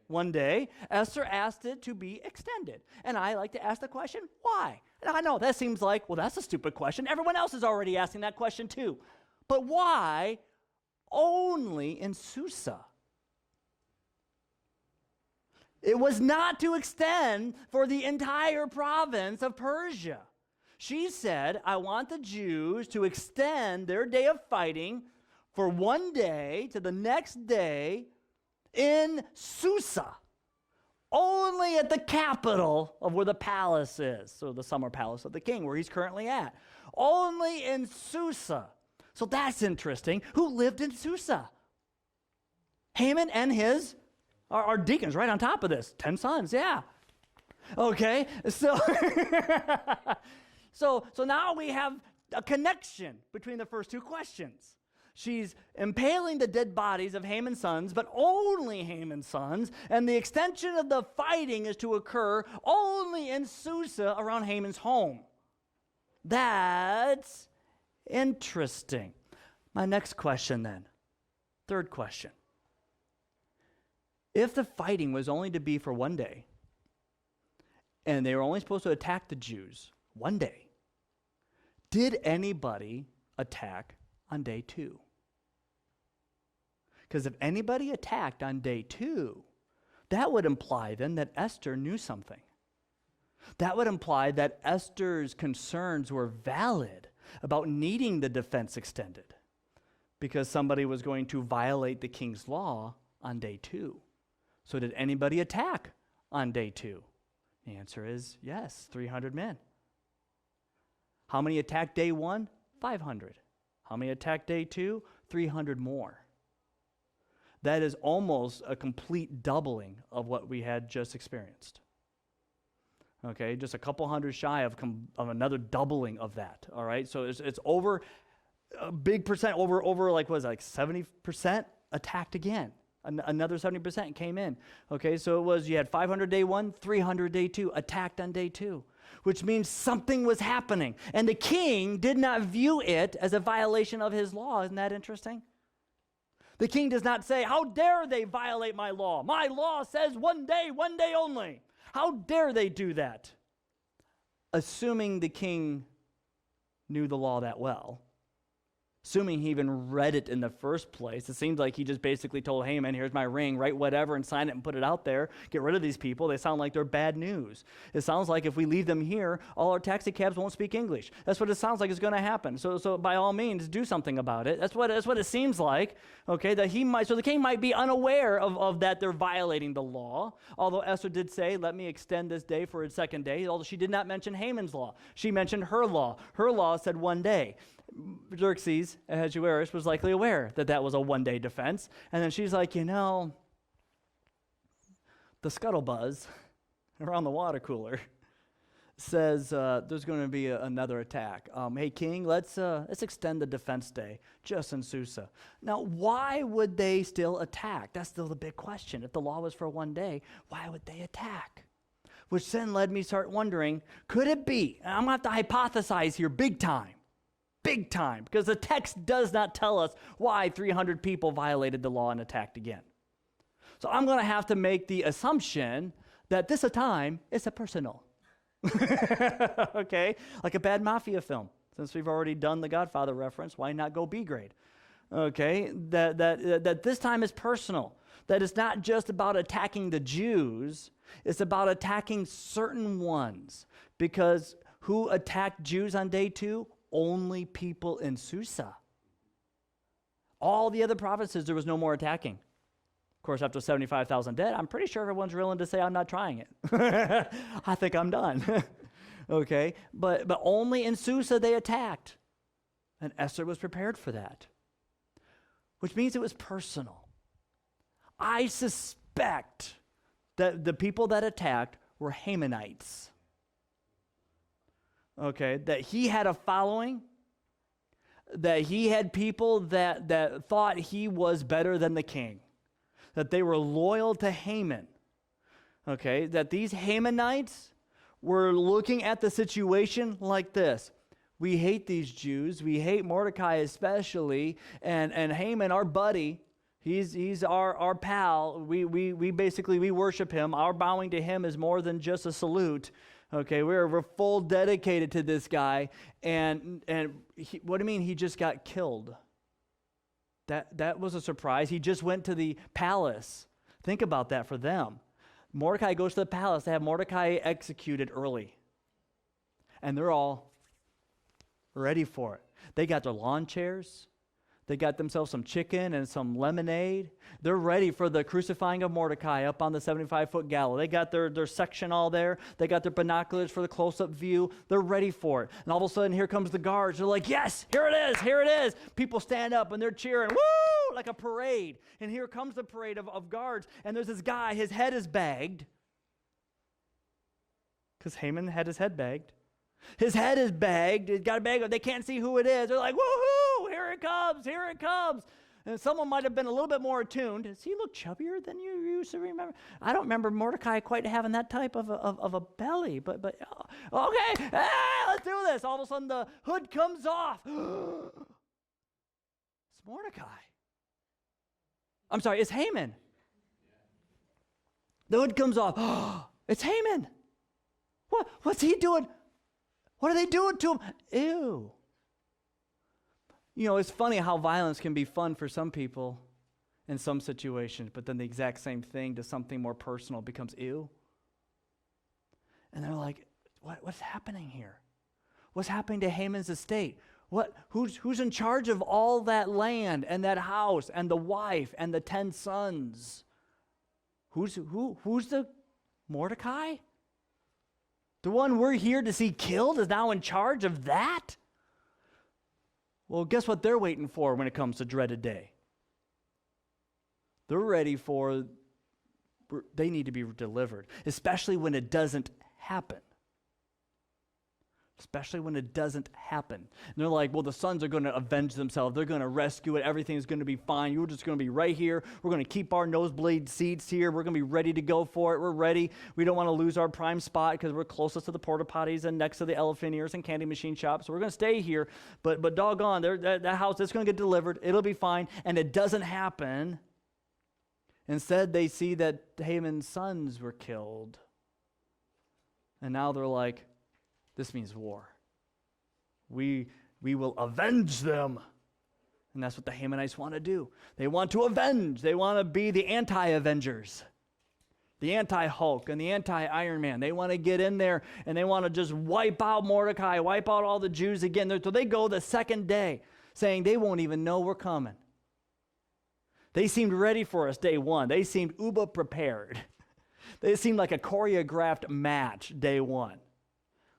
1 day. Esther asked it to be extended. And I like to ask the question, why? And I know that seems like, well, that's a stupid question. Everyone else is already asking that question too. But why only in Susa? It was not to extend for the entire province of Persia. She said, I want the Jews to extend their day of fighting for 1 day to the next day in Susa, only at the capital of where the palace is, so the summer palace of the king, where he's currently at. Only in Susa. So that's interesting. Who lived in Susa? Haman and our deacons right on top of this. 10 sons, yeah. Okay, so... So now we have a connection between the first two questions. She's impaling the dead bodies of Haman's sons, but only Haman's sons, and the extension of the fighting is to occur only in Susa around Haman's home. That's interesting. My next question then, third question. If the fighting was only to be for 1 day, and they were only supposed to attack the Jews 1 day, did anybody attack on day 2? Because if anybody attacked on day 2, that would imply then that Esther knew something. That would imply that Esther's concerns were valid about needing the defense extended because somebody was going to violate the king's law on day 2. So did anybody attack on day 2? The answer is yes, 300 men. How many attacked day 1? 500. How many attacked day 2? 300 more. That is almost a complete doubling of what we had just experienced. Okay, just a couple hundred shy of another doubling of that. All right, so it's over a big percent, over like what is it, like 70% attacked again. Another 70% came in. Okay, so it was, you had 500 day 1, 300 day 2, attacked on day 2, which means something was happening. And the king did not view it as a violation of his law. Isn't that interesting? The king does not say, how dare they violate my law? My law says one day only. How dare they do that? Assuming the king knew the law that well, assuming he even read it in the first place. It seems like he just basically told Haman, here's my ring, write whatever and sign it and put it out there. Get rid of these people. They sound like they're bad news. It sounds like if we leave them here, all our taxi cabs won't speak English. That's what it sounds like is going to happen. So by all means, do something about it. That's what it seems like, okay, that he might, so the king might be unaware of that they're violating the law. Although Esther did say, let me extend this day for a second day, although she did not mention Haman's law. She mentioned her law. Her law said one day. Xerxes, Ahasuerus, was likely aware that that was a one-day defense. And then she's like, the scuttlebuzz around the water cooler says there's going to be another attack. Hey, king, let's extend the defense day just in Susa. Now, why would they still attack? That's still the big question. If the law was for one day, why would they attack? Which then led me to start wondering, could it be, and I'm going to have to hypothesize here big time, because the text does not tell us why 300 people violated the law and attacked again. So I'm going to have to make the assumption that this time is a personal. Okay? Like a bad mafia film. Since we've already done the Godfather reference, why not go B grade? Okay? That this time is personal. That it's not just about attacking the Jews, it's about attacking certain ones. Because who attacked Jews on day 2? Only people in Susa. All the other provinces, there was no more attacking. Of course, after 75,000 dead, I'm pretty sure everyone's willing to say, I'm not trying it. I think I'm done. Okay? But only in Susa they attacked. And Esther was prepared for that. Which means it was personal. I suspect that the people that attacked were Hamanites. Okay, that he had a following, that he had people that thought he was better than the king, that they were loyal to Haman. Okay, that these Hamanites were looking at the situation like this. We hate these Jews. We hate Mordecai especially, and Haman, our buddy, he's our pal. We basically worship him. Our bowing to him is more than just a salute. Okay, we're full dedicated to this guy, and what do you mean he just got killed? That was a surprise. He just went to the palace. Think about that for them. Mordecai goes to the palace. They have Mordecai executed early, and they're all ready for it. They got their lawn chairs. They got themselves some chicken and some lemonade. They're ready for the crucifying of Mordecai up on the 75-foot gallows. They got their section all there. They got their binoculars for the close-up view. They're ready for it. And all of a sudden, here comes the guards. They're like, yes, here it is. People stand up and they're cheering, woo, like a parade. And here comes the parade of guards. And there's this guy, his head is bagged. Because Haman had his head bagged. His head is bagged. He's got a bag. They can't see who it is. They're like, woohoo, here it comes. And someone might have been a little bit more attuned. Does he look chubbier than you used to remember? I don't remember Mordecai quite having that type of a belly. But okay, let's do this. All of a sudden the hood comes off. It's Mordecai. I'm sorry, it's Haman. The hood comes off. It's Haman. What's he doing? What are they doing to him? Ew. You know, it's funny how violence can be fun for some people in some situations, but then the exact same thing to something more personal becomes ew. And they're like, what's happening here? What's happening to Haman's estate? Who's in charge of all that land and that house and the wife and the 10 sons? Who's the Mordecai? The one we're here to see killed is now in charge of that? Well, guess what they're waiting for when it comes to dreaded day? They're ready for, they need to be delivered, especially when it doesn't happen. Especially when it doesn't happen. And they're like, well, the sons are going to avenge themselves. They're going to rescue it. Everything's going to be fine. You're just going to be right here. We're going to keep our nosebleed seats here. We're going to be ready to go for it. We're ready. We don't want to lose our prime spot because we're closest to the porta potties and next to the elephant ears and candy machine shop. So we're going to stay here. But doggone, that house, it's going to get delivered. It'll be fine. And it doesn't happen. Instead, they see that Haman's sons were killed. And now they're like, this means war. We will avenge them. And that's what the Hamanites want to do. They want to avenge. They want to be the anti-Avengers. The anti-Hulk and the anti-Iron Man. They want to get in there and they want to just wipe out Mordecai, wipe out all the Jews again. So they go the second day saying they won't even know we're coming. They seemed ready for us day one. They seemed uber prepared. They seemed like a choreographed match day one.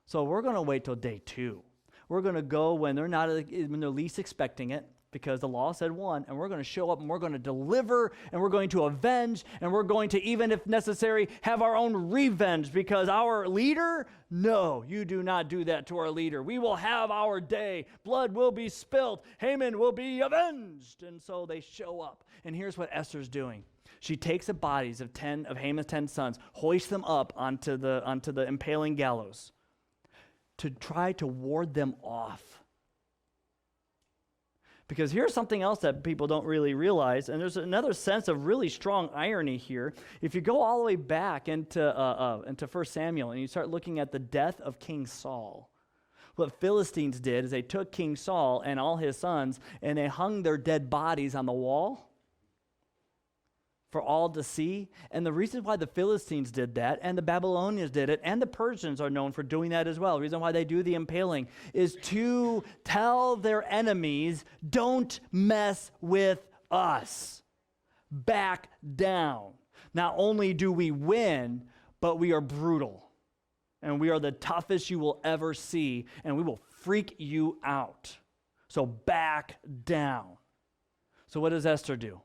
So we're going to wait till day 2. We're going to go when they're least expecting it, because the law said 1, and we're going to show up and we're going to deliver and we're going to avenge and we're going to, even if necessary, have our own revenge, because our leader, no, you do not do that to our leader. We will have our day. Blood will be spilt. Haman will be avenged. And so they show up. And here's what Esther's doing. She takes the bodies of Haman's 10 sons, hoists them up onto the impaling gallows, to try to ward them off. Because here's something else that people don't really realize, and there's another sense of really strong irony here. If you go all the way back into 1 Samuel and you start looking at the death of King Saul, what Philistines did is they took King Saul and all his sons and they hung their dead bodies on the wall for all to see. And the reason why the Philistines did that, and the Babylonians did it, and the Persians are known for doing that as well, the reason why they do the impaling is to tell their enemies, don't mess with us. Back down. Not only do we win, but we are brutal. And we are the toughest you will ever see, and we will freak you out. So back down. So what does Esther do?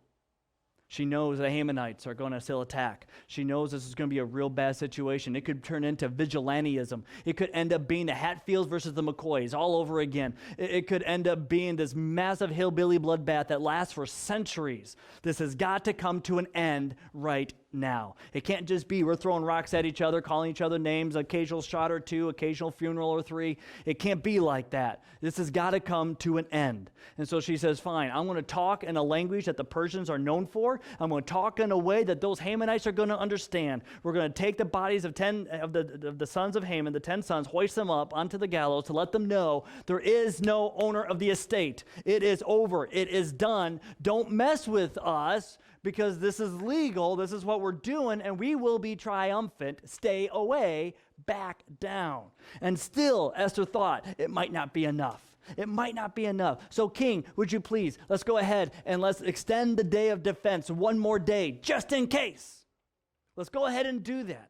She knows the Hamanites are going to still attack. She knows this is going to be a real bad situation. It could turn into vigilantism. It could end up being the Hatfields versus the McCoys all over again. It could end up being this massive hillbilly bloodbath that lasts for centuries. This has got to come to an end right now. It can't just be we're throwing rocks at each other, calling each other names, occasional shot or 2, occasional funeral or 3. It can't be like that. This has got to come to an end. And so she says, fine, I'm going to talk in a language that the Persians are known for. I'm going to talk in a way that those Hamanites are going to understand. We're going to take the bodies of 10 of the sons of Haman, the 10 sons, hoist them up onto the gallows to let them know there is no owner of the estate. It is over. It is done. Don't mess with us, because this is legal, this is what we're doing, and we will be triumphant. Stay away, back down. And still, Esther thought it might not be enough. It might not be enough. So, King, would you please, let's go ahead and let's extend the day of defense one more day, just in case. Let's go ahead and do that.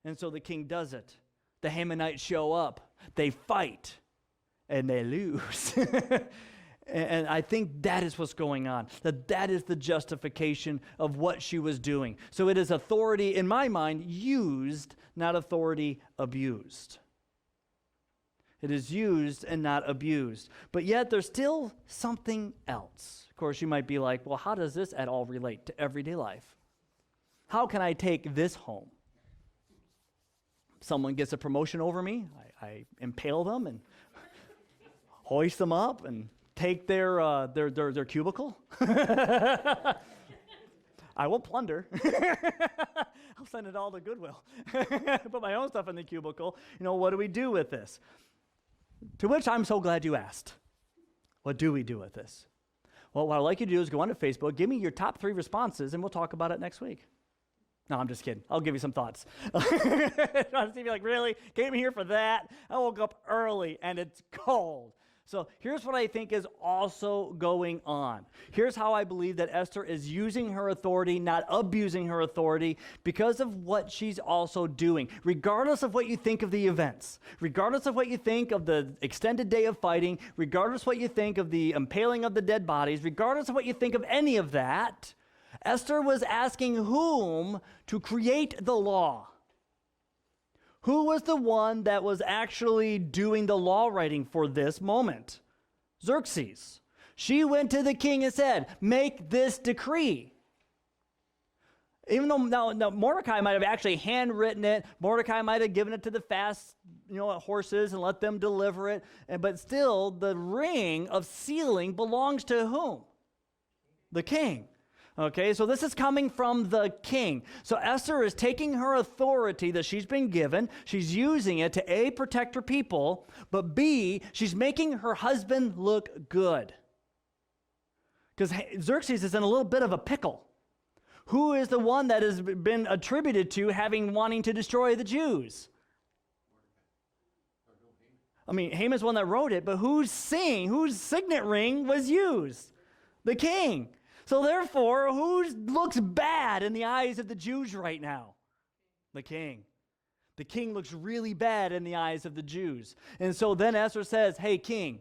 And so the king does it. The Hamanites show up. They fight, and they lose. And I think that is what's going on, that is the justification of what she was doing. So it is authority, in my mind, used, not authority abused. It is used and not abused. But yet there's still something else. Of course, you might be like, well, how does this at all relate to everyday life? How can I take this home? Someone gets a promotion over me, I impale them and hoist them up and take their cubicle. I won't plunder. I'll send it all to Goodwill. Put my own stuff in the cubicle. What do we do with this? To which I'm so glad you asked. What do we do with this? Well, what I'd like you to do is go onto Facebook, give me your top 3 responses, and we'll talk about it next week. No, I'm just kidding. I'll give you some thoughts. Trying to see if you're like, really? Came here for that? I woke up early and it's cold. So here's what I think is also going on. Here's how I believe that Esther is using her authority, not abusing her authority, because of what she's also doing. Regardless of what you think of the events, regardless of what you think of the extended day of fighting, regardless of what you think of the impaling of the dead bodies, regardless of what you think of any of that, Esther was asking whom to create the law. Who was the one that was actually doing the law writing for this moment? Xerxes. She went to the king and said, make this decree. Even though now Mordecai might have actually handwritten it, Mordecai might have given it to the fast horses and let them deliver it, but still the ring of sealing belongs to whom? The king. Okay, so this is coming from the king. So Esther is taking her authority that she's been given, she's using it to A, protect her people, but B, she's making her husband look good. Because Xerxes is in a little bit of a pickle. Who is the one that has been attributed to wanting to destroy the Jews? I mean, Haman's the one that wrote it, but whose signet ring was used? The king. So therefore, who looks bad in the eyes of the Jews right now? The king. The king looks really bad in the eyes of the Jews. And so then Esther says, hey, king,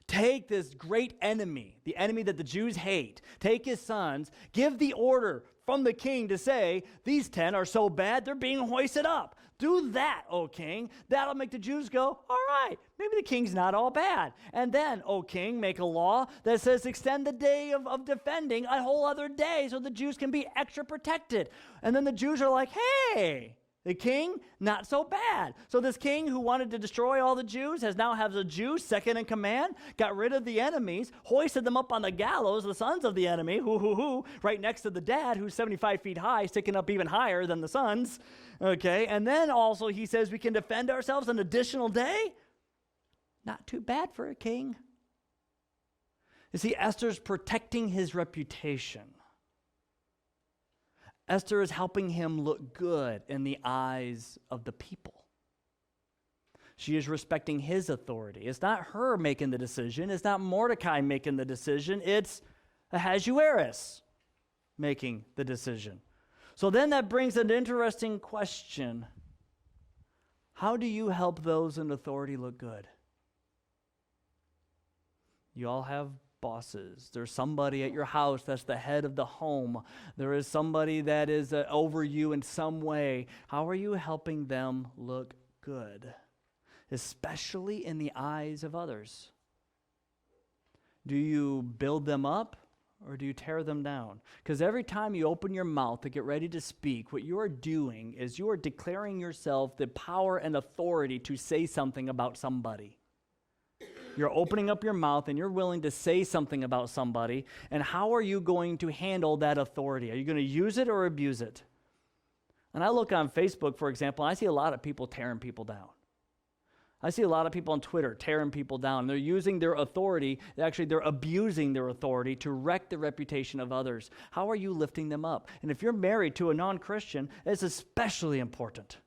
take this great enemy, the enemy that the Jews hate, take his sons, give the order from the king to say, these 10 are so bad, they're being hoisted up. Do that, O king. That'll make the Jews go, all right, maybe the king's not all bad. And then, O king, make a law that says extend the day of defending a whole other day so the Jews can be extra protected. And then the Jews are like, hey, the king, not so bad. So this king who wanted to destroy all the Jews now has a Jew second in command, got rid of the enemies, hoisted them up on the gallows, the sons of the enemy, right next to the dad who's 75 feet high, sticking up even higher than the sons. Okay, and then also he says we can defend ourselves an additional day. Not too bad for a king. You see, Esther's protecting his reputation. Esther is helping him look good in the eyes of the people. She is respecting his authority. It's not her making the decision. It's not Mordecai making the decision. It's Ahasuerus making the decision. So then that brings an interesting question. How do you help those in authority look good? You all have bosses. There's somebody at your house that's the head of the home. There is somebody that is over you in some way. How are you helping them look good, especially in the eyes of others? Do you build them up or do you tear them down? Because every time you open your mouth to get ready to speak, what you are doing is you are declaring yourself the power and authority to say something about somebody. You're opening up your mouth and you're willing to say something about somebody. And how are you going to handle that authority? Are you going to use it or abuse it? And I look on Facebook, for example, and I see a lot of people tearing people down. I see a lot of people on Twitter tearing people down. They're using their authority. Actually, they're abusing their authority to wreck the reputation of others. How are you lifting them up? And if you're married to a non-Christian, it's especially important.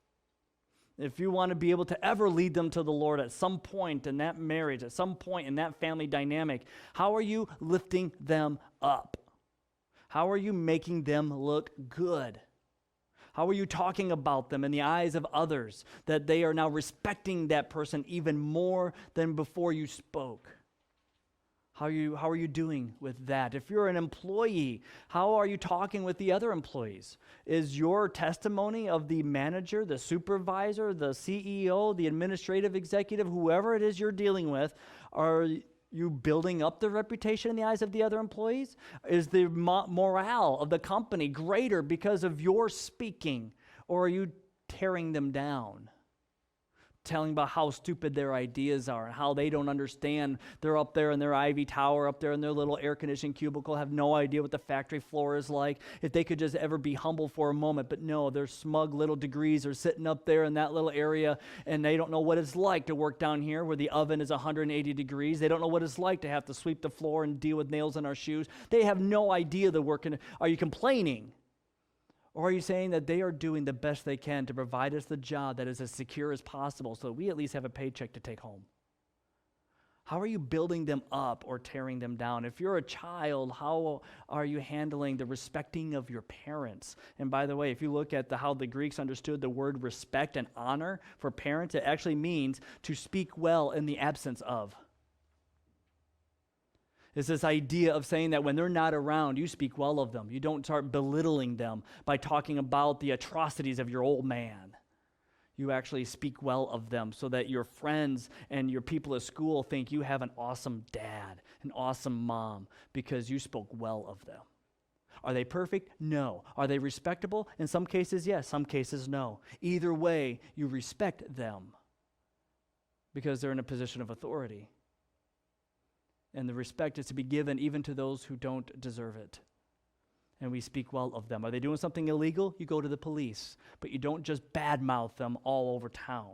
If you want to be able to ever lead them to the Lord at some point in that marriage, at some point in that family dynamic, how are you lifting them up? How are you making them look good? How are you talking about them in the eyes of others, that they are now respecting that person even more than before you spoke? How are you doing with that? If you're an employee, how are you talking with the other employees? Is your testimony of the manager, the supervisor, the CEO, the administrative executive, whoever it is you're dealing with, are you building up the reputation in the eyes of the other employees? Is the morale of the company greater because of your speaking? Or are you tearing them down? Telling about how stupid their ideas are and how they don't understand. They're up there in their ivy tower, up there in their little air-conditioned cubicle, have no idea what the factory floor is like. If they could just ever be humble for a moment, but no, their smug little degrees are sitting up there in that little area, and they don't know what it's like to work down here where the oven is 180 degrees. They don't know what it's like to have to sweep the floor and deal with nails in our shoes. They have no idea the work. Are you complaining? Or are you saying that they are doing the best they can to provide us the job that is as secure as possible so that we at least have a paycheck to take home? How are you building them up or tearing them down? If you're a child, how are you handling the respecting of your parents? And by the way, if you look at how the Greeks understood the word respect and honor for parents, it actually means to speak well in the absence of. It's this idea of saying that when they're not around, you speak well of them. You don't start belittling them by talking about the atrocities of your old man. You actually speak well of them so that your friends and your people at school think you have an awesome dad, an awesome mom, because you spoke well of them. Are they perfect? No. Are they respectable? In some cases, yes. Some cases, no. Either way, you respect them because they're in a position of authority. And the respect is to be given even to those who don't deserve it. And we speak well of them. Are they doing something illegal? You go to the police. But you don't just badmouth them all over town.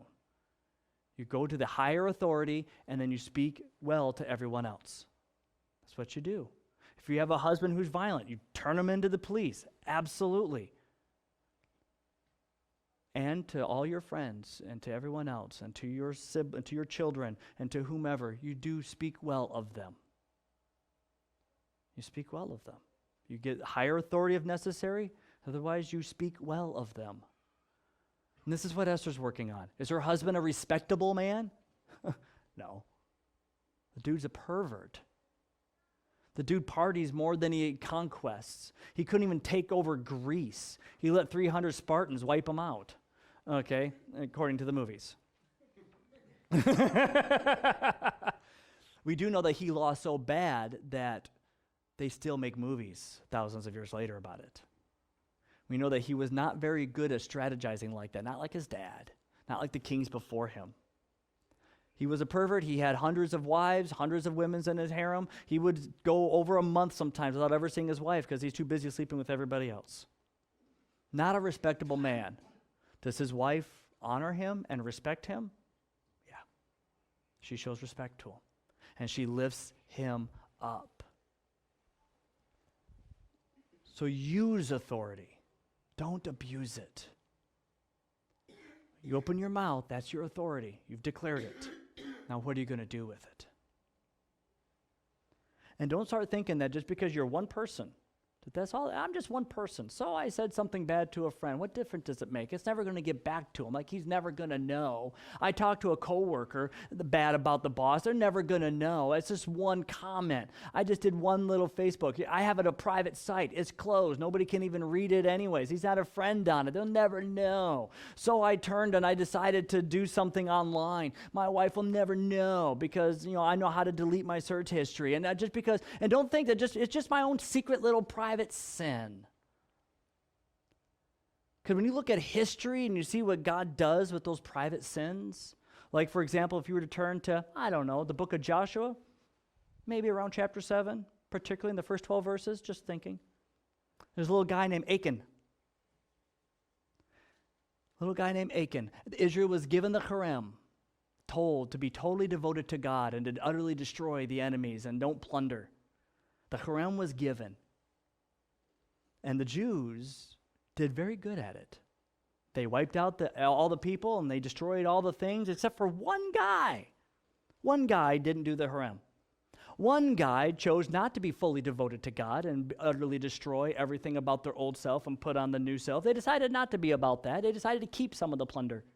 You go to the higher authority, and then you speak well to everyone else. That's what you do. If you have a husband who's violent, you turn him into the police. Absolutely. And to all your friends, and to everyone else, and to your children, and to whomever, you do speak well of them. You speak well of them. You get higher authority if necessary. Otherwise, you speak well of them. And this is what Esther's working on. Is her husband a respectable man? No. The dude's a pervert. The dude parties more than he conquests. He couldn't even take over Greece. He let 300 Spartans wipe him out. Okay, according to the movies. We do know that he lost so bad that they still make movies thousands of years later about it. We know that he was not very good at strategizing like that, not like his dad, not like the kings before him. He was a pervert. He had hundreds of wives, hundreds of women in his harem. He would go over a month sometimes without ever seeing his wife because he's too busy sleeping with everybody else. Not a respectable man. Does his wife honor him and respect him? Yeah. She shows respect to him. And she lifts him up. So use authority. Don't abuse it. You open your mouth, that's your authority. You've declared it. Now what are you going to do with it? And don't start thinking that just because you're one person, that's all. I'm just one person. So I said something bad to a friend. What difference does it make? It's never going to get back to him. Like he's never going to know. I talked to a coworker bad about the boss. They're never going to know. It's just one comment. I just did one little Facebook. I have it a private site. It's closed. Nobody can even read it anyways. He's not a friend on it. They'll never know. So I turned and I decided to do something online. My wife will never know because I know how to delete my search history. And just because. And don't think that it's just my own secret little private sin. Because when you look at history and you see what God does with those private sins, like for example, if you were to turn to, the book of Joshua, maybe around chapter 7, particularly in the first 12 verses, just thinking. There's a little guy named Achan. Israel was given the Cherem, told to be totally devoted to God and to utterly destroy the enemies and don't plunder. The Cherem was given. And the Jews did very good at it. They wiped out all the people and they destroyed all the things except for one guy. One guy didn't do the Cherem. One guy chose not to be fully devoted to God and utterly destroy everything about their old self and put on the new self. They decided not to be about that. They decided to keep some of the plunder.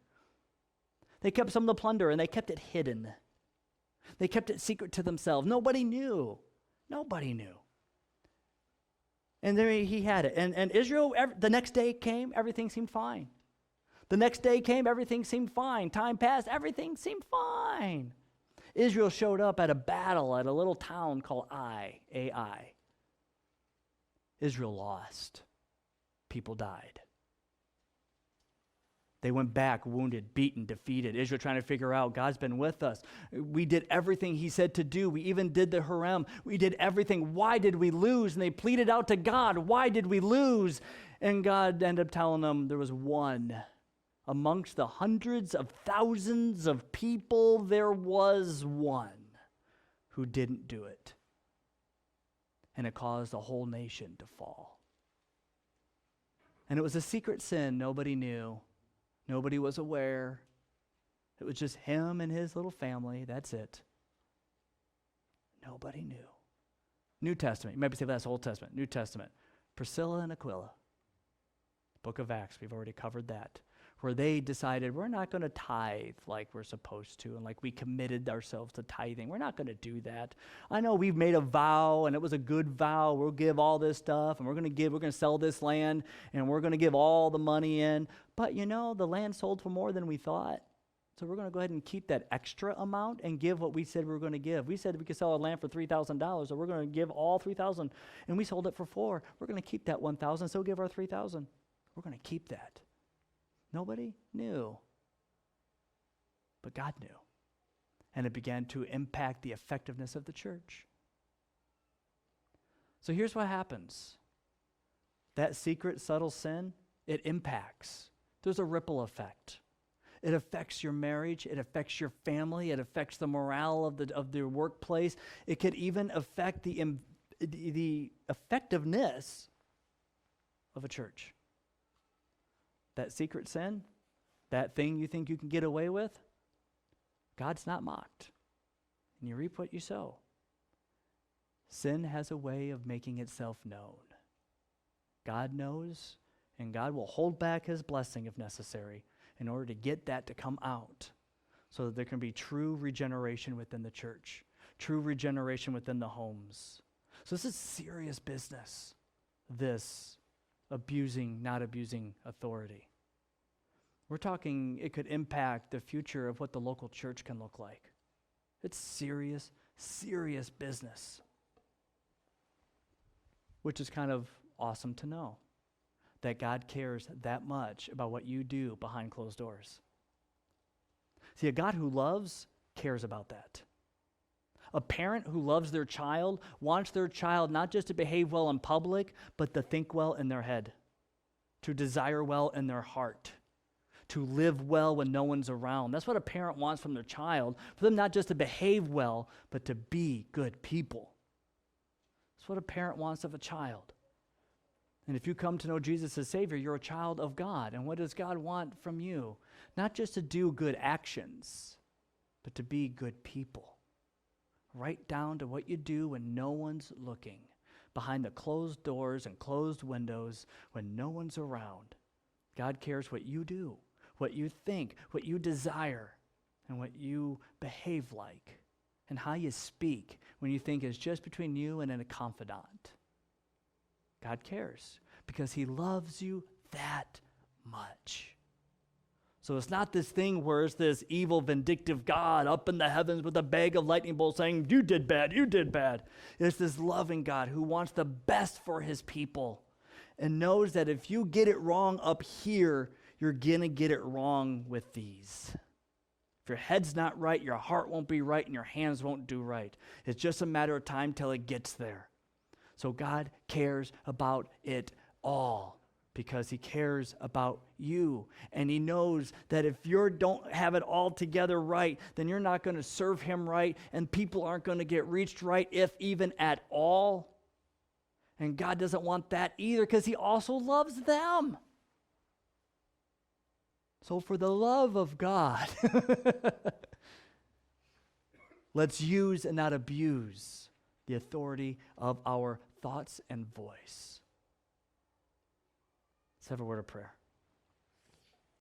They kept some of the plunder and they kept it hidden. They kept it secret to themselves. Nobody knew. And there he had it. And Israel, the next day came, everything seemed fine. The next day came, everything seemed fine. Time passed, everything seemed fine. Israel showed up at a battle at a little town called Ai. Israel lost. People died. They went back, wounded, beaten, defeated. Israel trying to figure out, God's been with us. We did everything he said to do. We even did the Cherem. We did everything. Why did we lose? And they pleaded out to God, why did we lose? And God ended up telling them there was one. Amongst the hundreds of thousands of people, there was one who didn't do it. And it caused the whole nation to fall. And it was a secret sin nobody knew. Nobody was aware. It was just him and his little family. That's it. Nobody knew. New Testament. You might be saying that's Old Testament. New Testament. Priscilla and Aquila. Book of Acts. We've already covered that. Where they decided we're not going to tithe like we're supposed to and like we committed ourselves to tithing. We're not going to do that. I know we've made a vow and it was a good vow. We'll give all this stuff and we're going to sell this land and we're going to give all the money in. But the land sold for more than we thought. So we're going to go ahead and keep that extra amount and give what we said we were going to give. We said we could sell our land for $3,000, so we're going to give all $3,000, and we sold it for $4,000. We're going to keep that $1,000, so give our $3,000. We're going to keep that. Nobody knew, but God knew, and it began to impact the effectiveness of the church. So here's what happens. That secret, subtle sin, it impacts. There's a ripple effect. It affects your marriage. It affects your family. It affects the morale of the workplace. It could even affect the effectiveness of a church. That secret sin, that thing you think you can get away with, God's not mocked. And you reap what you sow. Sin has a way of making itself known. God knows, and God will hold back his blessing if necessary in order to get that to come out so that there can be true regeneration within the church, true regeneration within the homes. So this is serious business, this not abusing authority. We're talking it could impact the future of what the local church can look like. It's serious, serious business, which is kind of awesome to know. That God cares that much about what you do behind closed doors. See, a God who loves cares about that. A parent who loves their child wants their child not just to behave well in public, but to think well in their head, to desire well in their heart, to live well when no one's around. That's what a parent wants from their child, for them not just to behave well, but to be good people. That's what a parent wants of a child. And if you come to know Jesus as Savior, you're a child of God. And what does God want from you? Not just to do good actions, but to be good people. Right down to what you do when no one's looking, behind the closed doors and closed windows when no one's around. God cares what you do, what you think, what you desire, and what you behave like, and how you speak when you think it's just between you and a confidant. God cares because he loves you that much. So it's not this thing where it's this evil, vindictive God up in the heavens with a bag of lightning bolts saying, you did bad, you did bad. It's this loving God who wants the best for his people and knows that if you get it wrong up here, you're going to get it wrong with these. If your head's not right, your heart won't be right, and your hands won't do right. It's just a matter of time till it gets there. So God cares about it all because he cares about you. And he knows that if you don't have it all together right, then you're not going to serve him right, and people aren't going to get reached right, if even at all. And God doesn't want that either because he also loves them. So for the love of God, let's use and not abuse the authority of our thoughts and voice. Let's have a word of prayer.